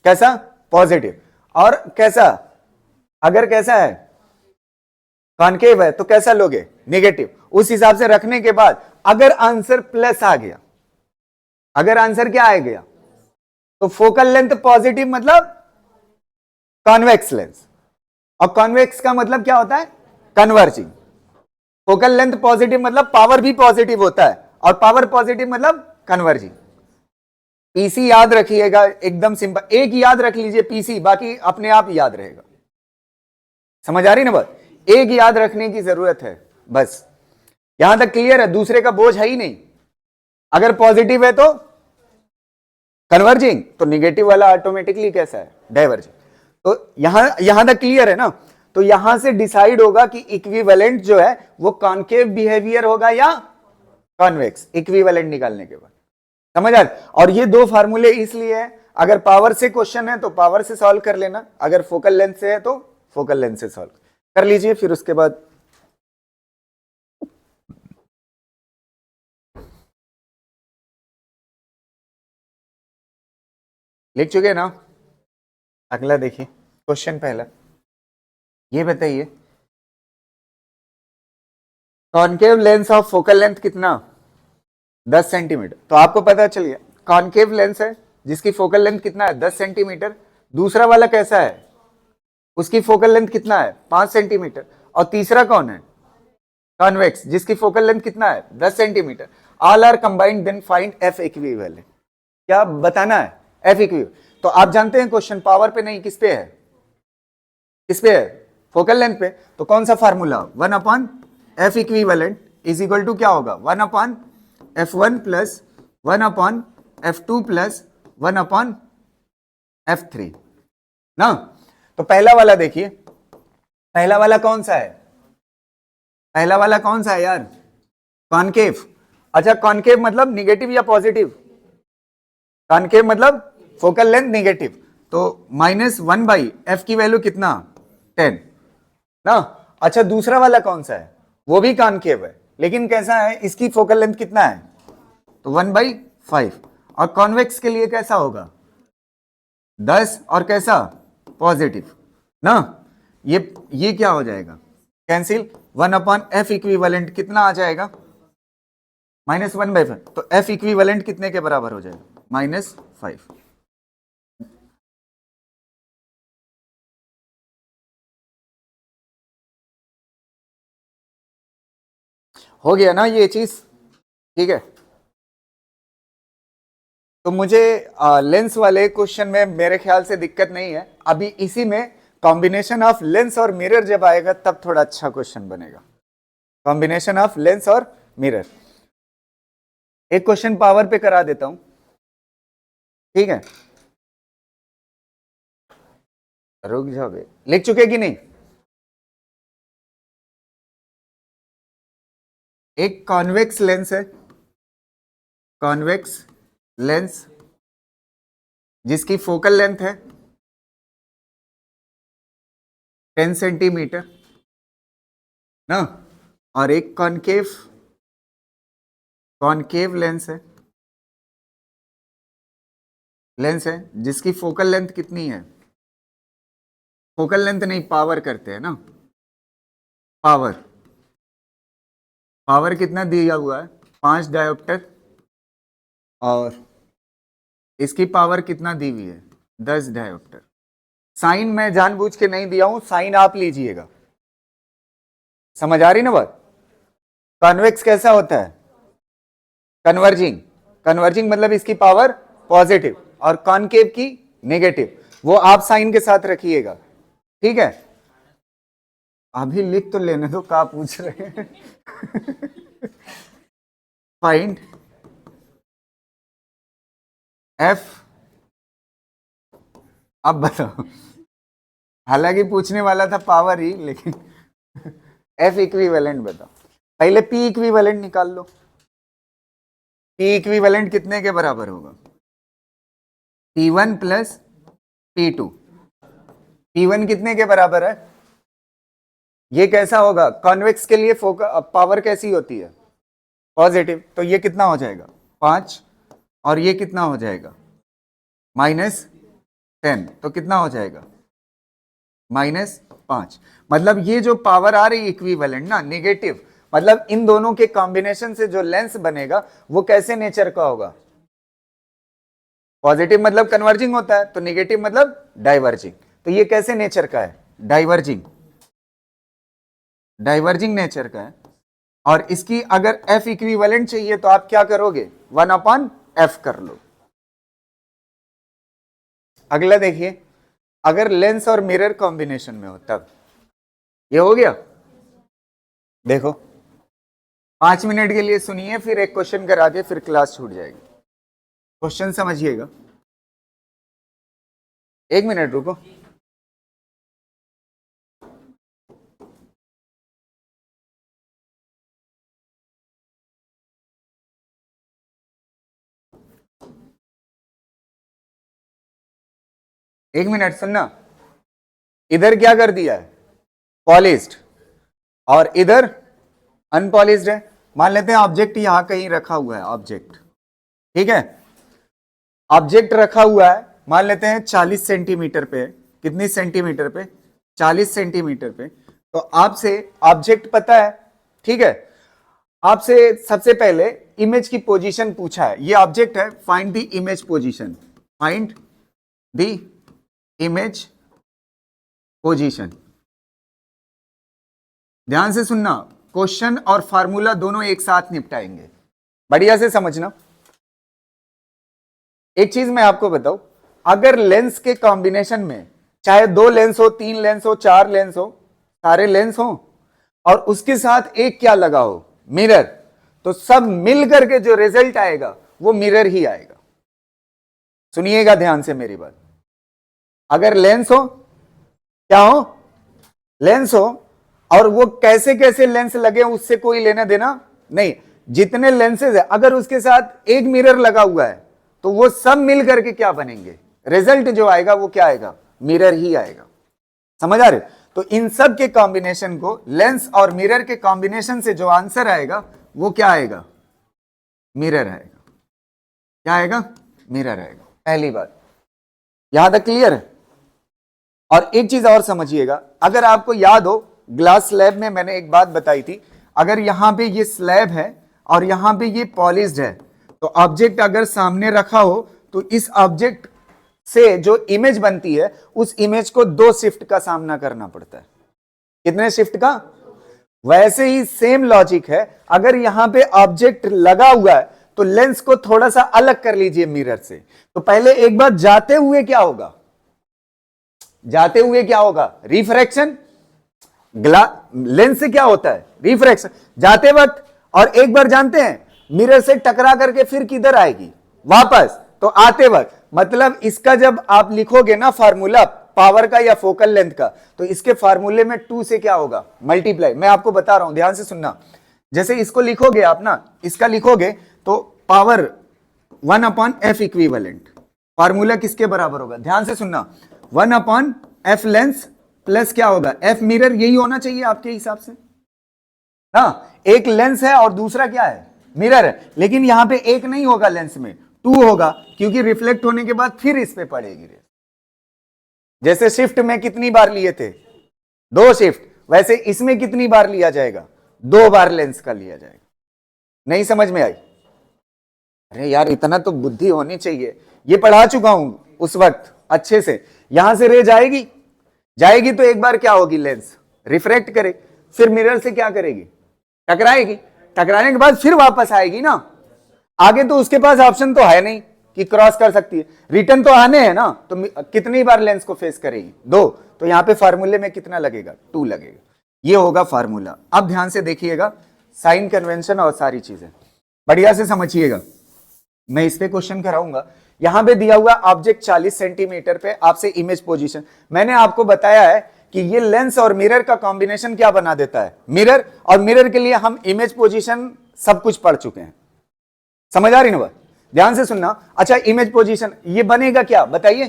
कैसा? पॉजिटिव। और कैसा? अगर कैसा है? कॉनकेव है तो कैसा लोगे? नेगेटिव। उस हिसाब से रखने के बाद अगर आंसर प्लस आ गया, अगर आंसर क्या आ गया, तो फोकल लेंथ पॉजिटिव मतलब कॉन्वेक्स लेंस, और कॉन्वेक्स का मतलब क्या होता है? कन्वर्जिंग। फोकल लेंथ पॉजिटिव मतलब पावर भी पॉजिटिव होता है, और पावर पॉजिटिव मतलब कन्वर्जिंग। पीसी याद रखिएगा, एकदम सिंपल, एक याद रख लीजिए पीसी, बाकी अपने आप याद रहेगा। समझ आ रही ना बात? एक याद रखने की जरूरत है बस। यहां तक क्लियर है? दूसरे का बोझ है ही नहीं। अगर पॉजिटिव है तो कन्वर्जिंग, तो निगेटिव वाला ऑटोमेटिकली कैसा है? डाइवर्जिंग। तो यहां तक क्लियर है ना? तो यहां से डिसाइड होगा कि इक्विवेलेंट जो है वो कॉन्केव बिहेवियर होगा या कॉन्वेक्स, इक्विवेलेंट निकालने के बाद। समझ आ? और ये दो फार्मूले इसलिए है, अगर पावर से क्वेश्चन है तो पावर से सॉल्व कर लेना, अगर फोकल लेंथ से है तो फोकल लेंथ से सॉल्व कर लीजिए। फिर उसके बाद लिख चुके ना? अगला देखिए, क्वेश्चन पहला, ये बताइए concave lens of focal length कितना? 10 सेंटीमीटर। तो आपको पता चल गया कॉन्केव लेंस है जिसकी फोकल लेंथ कितना है? 10 सेंटीमीटर। दूसरा वाला कैसा है? उसकी फोकल लेंथ कितना है? 5 सेंटीमीटर। और तीसरा कौन है? कॉन्वेक्स, जिसकी फोकल लेंथ कितना है? 10 centimetre. All are combined, then find F equivalent. क्या बताना है? F equivalent. तो आप जानते हैं क्वेश्चन पावर पे नहीं, किस पे है? किस पे है? फोकल लेंथ पे। तो कौन सा formula? 1 upon F equivalent is equal to क्या होगा? 1 upon F1 plus 1 upon F2 plus 1 upon F3 ना। तो पहला वाला देखिए, पहला वाला कौन सा है? पहला वाला कौन सा है यार? कॉनकेव। अच्छा, कॉनकेव मतलब निगेटिव या पॉजिटिव? कॉनकेव मतलब फोकल लेंथ निगेटिव, तो -1/f की वैल्यू कितना? 10 ना। अच्छा, दूसरा वाला कौन सा है? वो भी कॉनकेव है, लेकिन कैसा है? इसकी फोकल लेंथ कितना है? तो 1/5। और कॉन्वेक्स के लिए कैसा होगा? 10 और कैसा? पॉजिटिव ना। ये क्या हो जाएगा? कैंसिल। 1 अपॉन एफ इक्विवेलेंट कितना आ जाएगा? -1/5। तो एफ इक्विवेलेंट कितने के बराबर हो जाएगा? -5। हो गया ना ये चीज? ठीक है। तो मुझे लेंस वाले क्वेश्चन में मेरे ख्याल से दिक्कत नहीं है। अभी इसी में कॉम्बिनेशन ऑफ लेंस और मिरर जब आएगा तब थोड़ा अच्छा क्वेश्चन बनेगा। कॉम्बिनेशन ऑफ लेंस और मिरर। एक क्वेश्चन पावर पे करा देता हूं, ठीक है? रुक जाओ बे, लिख चुके कि नहीं? एक कॉन्वेक्स लेंस है, कॉन्वेक्स लेंस जिसकी फोकल लेंथ है 10 सेंटीमीटर ना, और एक कॉनकेव कॉनकेव लेंस है जिसकी फोकल लेंथ कितनी है? फोकल लेंथ नहीं, पावर करते हैं ना। पावर, पावर कितना दिया हुआ है? 5 डायोप्टर। और इसकी पावर कितना दी हुई है? 10 डायोप्टर। साइन मैं जानबूझ के नहीं दिया हूं, साइन आप लीजिएगा। समझ आ रही ना बात? कॉन्वेक्स कैसा होता है? कन्वर्जिंग। कन्वर्जिंग मतलब इसकी पावर पॉजिटिव और कॉनकेव की नेगेटिव। वो आप साइन के साथ रखिएगा, ठीक है? अभी लिख तो लेने दो, क्या पूछ रहे हैं? Find F. अब बताओ, हालांकि पूछने वाला था पावर ही, लेकिन एफ इक्विवेलेंट बताओ। पहले पी इक्विवेलेंट निकाल लो। पी इक्विवेलेंट कितने के बराबर होगा? P1 plus P2। P1 कितने के बराबर है? ये कैसा होगा? कॉन्वेक्स के लिए पावर कैसी होती है? पॉजिटिव। तो ये कितना हो जाएगा? 5। और ये कितना हो जाएगा? -10। तो कितना हो जाएगा? -5। मतलब ये जो पावर आ रही इक्विवेलेंट ना, नेगेटिव, मतलब इन दोनों के कॉम्बिनेशन से जो लेंस बनेगा वो कैसे नेचर का होगा? पॉजिटिव मतलब कन्वर्जिंग होता है, तो नेगेटिव मतलब डाइवर्जिंग। तो ये कैसे नेचर का है? डाइवर्जिंग। डाइवर्जिंग नेचर का है। और इसकी अगर F इक्विवेलेंट चाहिए तो आप क्या करोगे, 1/f कर लो। अगला देखिए, अगर लेंस और मिरर कॉम्बिनेशन में हो तब, ये हो गया। देखो 5 मिनट के लिए सुनिए, फिर एक क्वेश्चन करा के फिर क्लास छूट जाएगी। क्वेश्चन समझिएगा, 1 मिनट रुको। एक मिनट सुनना, इधर क्या कर दिया है, पॉलिश्ड, और इधर अनपॉलिश्ड है। मान लेते हैं ऑब्जेक्ट यहां कहीं रखा हुआ है, ऑब्जेक्ट, ठीक है, ऑब्जेक्ट रखा हुआ है, मान लेते हैं 40 सेंटीमीटर पे। कितनी सेंटीमीटर पे, 40 सेंटीमीटर पे। तो आपसे ऑब्जेक्ट पता है, ठीक है, आपसे सबसे पहले इमेज की पोजीशन पूछा है। ये ऑब्जेक्ट है, find the image position, find the image position. ध्यान से सुनना, क्वेश्चन और फार्मूला दोनों एक साथ निपटाएंगे, बढ़िया से समझना। एक चीज मैं आपको बताऊं, अगर लेंस के कॉम्बिनेशन में चाहे 2 लेंस हो, 3 लेंस हो, 4 लेंस हो, सारे लेंस हो, और उसके साथ एक क्या लगा हो, मिरर, तो सब मिल करके जो रिजल्ट आएगा वो मिरर ही आएगा। सुनिएगा ध्यान से मेरी बात। अगर लेंस हो, क्या हो, लेंस हो, और वो कैसे कैसे लेंस लगे उससे कोई लेना देना नहीं, जितने लेंसेज है अगर उसके साथ एक मिरर लगा हुआ है तो वो सब मिल करके क्या बनेंगे, रिजल्ट जो आएगा वो क्या आएगा, मिरर ही आएगा। समझ आ रहे? तो इन सब के कॉम्बिनेशन को, लेंस और मिरर के कॉम्बिनेशन से जो आंसर आएगा वो क्या आएगा, मिरर आएगा। क्या आएगा, मिरर आएगा। पहली बात, यहां तक क्लियर है? और एक चीज और समझिएगा, अगर आपको याद हो ग्लास स्लैब में मैंने एक बात बताई थी, अगर यहां पे ये स्लैब है और यहां पे ये पॉलिश्ड है, तो ऑब्जेक्ट अगर सामने रखा हो तो इस ऑब्जेक्ट से जो इमेज बनती है उस इमेज को 2 शिफ्ट का सामना करना पड़ता है। कितने शिफ्ट का? वैसे ही सेम लॉजिक है, अगर यहां पे ऑब्जेक्ट लगा हुआ है तो लेंस को थोड़ा सा अलग कर लीजिए मिरर से। तो पहले एक बार जाते हुए क्या होगा, जाते हुए क्या होगा, रिफ्रैक्शन। लेंस से क्या होता है, रिफ्रैक्शन जाते वक्त, और एक बार जानते हैं मिरर से टकरा करके फिर किधर आएगी, वापस। तो आते वक्त, मतलब इसका जब आप लिखोगे ना फार्मूला पावर का या फोकल लेंथ का, तो इसके फार्मूले में 2 से क्या होगा, मल्टीप्लाई। मैं आपको बता रहा हूं, ध्यान से सुनना। जैसे इसको लिखोगे आप ना, इसका लिखोगे तो पावर 1/f इक्विवेलेंट, फार्मूला किसके बराबर होगा, ध्यान से सुनना, 1/f लेंस प्लस क्या होगा, f मिरर। यही होना चाहिए आपके हिसाब से ना। एक लेंस है और दूसरा क्या है, मिरर है, लेकिन यहां पे एक नहीं होगा, लेंस में 2 होगा, क्योंकि रिफ्लेक्ट होने के बाद फिर इस पे पड़ेगी। जैसे शिफ्ट में कितनी बार लिए थे, 2 शिफ्ट, वैसे इसमें कितनी बार लिया जाएगा, 2 बार लेंस का लिया जाएगा। नहीं समझ में आई? अरे यार इतना तो बुद्धि होनी चाहिए, ये पढ़ा चुका हूं उस वक्त अच्छे से। यहां से रे जाएगी, जाएगी तो एक बार क्या होगी, लेंस रिफ्रैक्ट करे, फिर मिरर से क्या करेगी, टकराएगी, टकराने के बाद फिर वापस आएगी ना। आगे तो उसके पास ऑप्शन तो है नहीं कि क्रॉस कर सकती है, रिटर्न तो आने हैं ना, तो कितनी बार लेंस को फेस करेगी, 2। तो यहां पे फार्मूले में कितना लगेगा, 2 लगेगा। ये होगा फार्मूला। अब ध्यान से देखिएगा, साइन कन्वेंशन और सारी चीजें बढ़िया से समझिएगा। मैं इस पे क्वेश्चन कराऊंगा। यहां पे दिया हुआ ऑब्जेक्ट 40 सेंटीमीटर पे, आपसे इमेज पोजीशन। मैंने आपको बताया है कि ये लेंस और मिरर का कॉम्बिनेशन क्या बना देता है, मिरर। और मिरर के लिए हम इमेज पोजीशन सब कुछ पढ़ चुके हैं। समझ आ रही ना बात? ध्यान से सुनना। अच्छा, इमेज पोजीशन ये बनेगा क्या, बताइए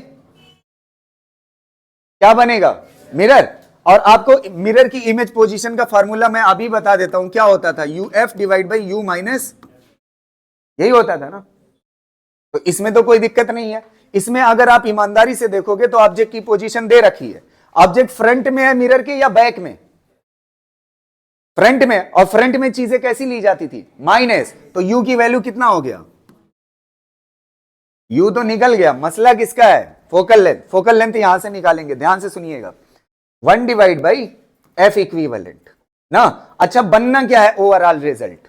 क्या बनेगा, मिरर। और आपको मिरर की इमेज पोजीशन का फार्मूला मैं अभी बता देता हूं, क्या होता था, UF divide by U minus, यही होता था ना। तो इसमें तो कोई दिक्कत नहीं है। इसमें अगर आप ईमानदारी से देखोगे तो ऑब्जेक्ट की पोजीशन दे रखी है, ऑब्जेक्ट फ्रंट में है मिरर के या बैक में, फ्रंट में। और फ्रंट में चीजें कैसी ली जाती थी, माइनस। तो U की वैल्यू कितना हो गया, U तो निकल गया। मसला किसका है, फोकल लेंथ। फोकल लेंथ यहां से निकालेंगे, ध्यान से सुनिएगा, 1 डिवाइड बाई f इक्विवेलेंट। ना। अच्छा, बनना क्या है ओवरऑल रिजल्ट।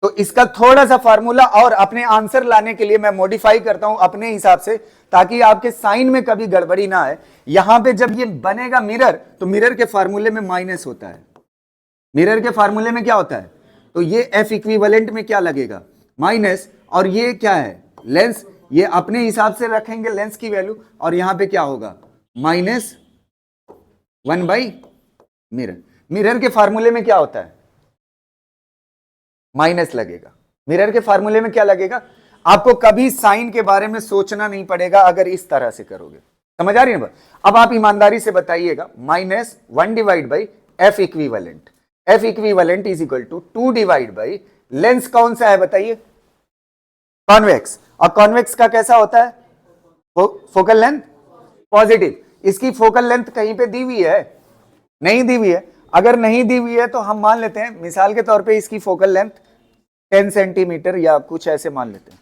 तो इसका थोड़ा सा फार्मूला और अपने आंसर लाने के लिए मैं मॉडिफाई करता हूं अपने हिसाब से, ताकि आपके साइन में कभी गड़बड़ी ना आए। यहां पे जब ये बनेगा मिरर, तो मिरर के फार्मूले में माइनस होता है। मिरर के फार्मूले में क्या होता है, तो ये एफ इक्विवेलेंट में क्या लगेगा, माइनस। और ये क्या है, लेंस। ये अपने हिसाब से रखेंगे लेंस की वैल्यू, और यहां पे क्या होगा, माइनस 1/, मिरर। मिरर के फार्मूले में क्या होता है, माइनस लगेगा। मिरर के फार्मूले में क्या लगेगा, आपको कभी साइन के बारे में सोचना नहीं पड़ेगा अगर इस तरह से करोगे। समझ आ रही है ना। अब आप ईमानदारी से बताइएगा, -1/f equivalent. F equivalent is equal to 2 lens कौन सा है बताइए, कॉन्वेक्स। और कॉन्वेक्स का कैसा होता है, फोकल लेंथ पॉजिटिव। इसकी फोकल लेंथ कहीं पे दी हुई है, नहीं दी हुई है। अगर नहीं दी हुई है तो हम मान लेते हैं मिसाल के तौर पे इसकी फोकल लेंथ 10 सेंटीमीटर या कुछ ऐसे मान लेते हैं।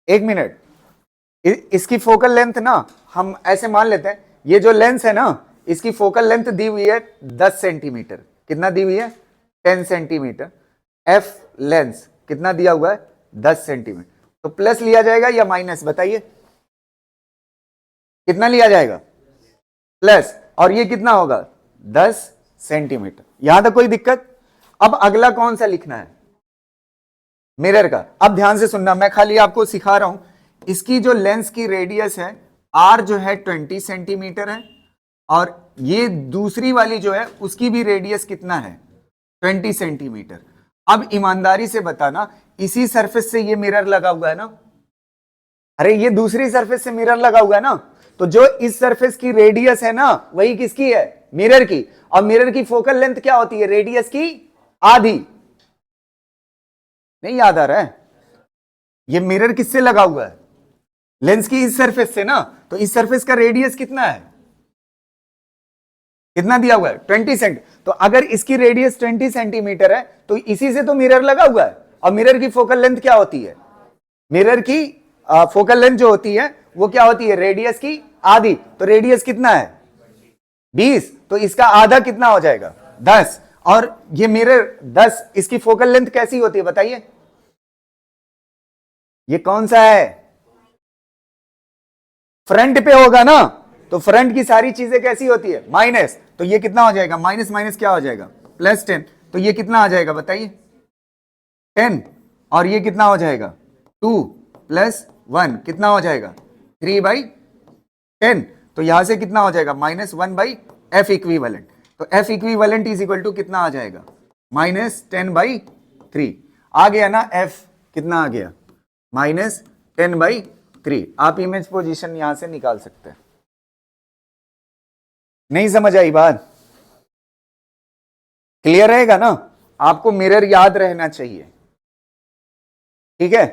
एक मिनट, इसकी फोकल लेंथ ना हम ऐसे मान लेते हैं, ये जो लेंस है ना, इसकी फोकल लेंथ दी हुई है 10 सेंटीमीटर। कितना दी हुई है, 10 सेंटीमीटर। एफ लेंस कितना दिया हुआ है, 10 सेंटीमीटर। तो प्लस लिया जाएगा या माइनस बताइए, कितना लिया जाएगा, प्लस। और ये कितना होगा, 10 सेंटीमीटर। यहां तक कोई दिक्कत। अब अगला कौन सा लिखना है, मिरर का। अब ध्यान से सुनना, मैं खाली आपको सिखा रहा हूं। इसकी जो लेंस की रेडियस है आर जो है 20 सेंटीमीटर है, और ये दूसरी वाली जो है उसकी भी रेडियस कितना है, 20 सेंटीमीटर। अब ईमानदारी से बताना, इसी सरफेस से ये मिरर लगा हुआ है ना, अरे ये दूसरी सरफेस से मिरर लगा हुआ है ना, तो जो इस सरफेस की रेडियस है ना वही किसकी है, मिरर की। और मिरर की फोकल लेंथ क्या होती है, रेडियस की आधी। नहीं याद आ रहा है, ये मिरर किससे लगा हुआ है, लेंस की इस सरफेस से ना। तो इस सरफेस का रेडियस कितना है, कितना दिया हुआ है, 20 सेंट। तो अगर इसकी रेडियस 20 सेंटीमीटर है तो इसी से तो मिरर लगा हुआ है। और मिरर की फोकल लेंथ क्या होती है, मिरर की फोकल लेंथ जो होती है वो क्या होती है, रेडियस की आधी। तो रेडियस कितना है, 20, तो इसका आधा कितना हो जाएगा, 10। और ये मिरर 10, इसकी फोकल लेंथ कैसी होती है बताइए, ये कौन सा है, फ्रंट पे होगा ना। तो फ्रंट की सारी चीजें कैसी होती है, माइनस। तो ये कितना हो जाएगा, माइनस माइनस क्या हो जाएगा, +10। तो ये कितना आ जाएगा बताइए, 10। और ये कितना हो जाएगा, 2 + 1 कितना हो जाएगा, 3/10। तो यहां से कितना हो जाएगा, -1/f इक्विवेलेंट। तो f equivalent is equal to कितना आ जाएगा, -10/3। आ गया ना f, कितना आ गया, -10/3। आप इमेज पोजीशन यहां से निकाल सकते हैं। नहीं समझ आई बात, क्लियर रहेगा ना। आपको मिरर याद रहना चाहिए, ठीक है।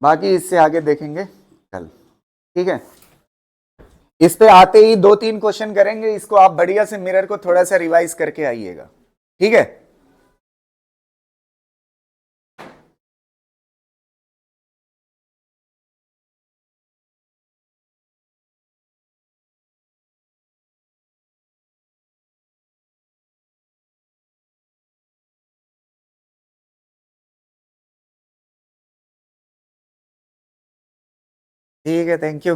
बाकी इससे आगे देखेंगे कल, ठीक है। इस पे आते ही 2-3 क्वेश्चन करेंगे, इसको आप बढ़िया से मिरर को थोड़ा सा रिवाइज करके आइएगा, ठीक है। ठीक है, थैंक यू।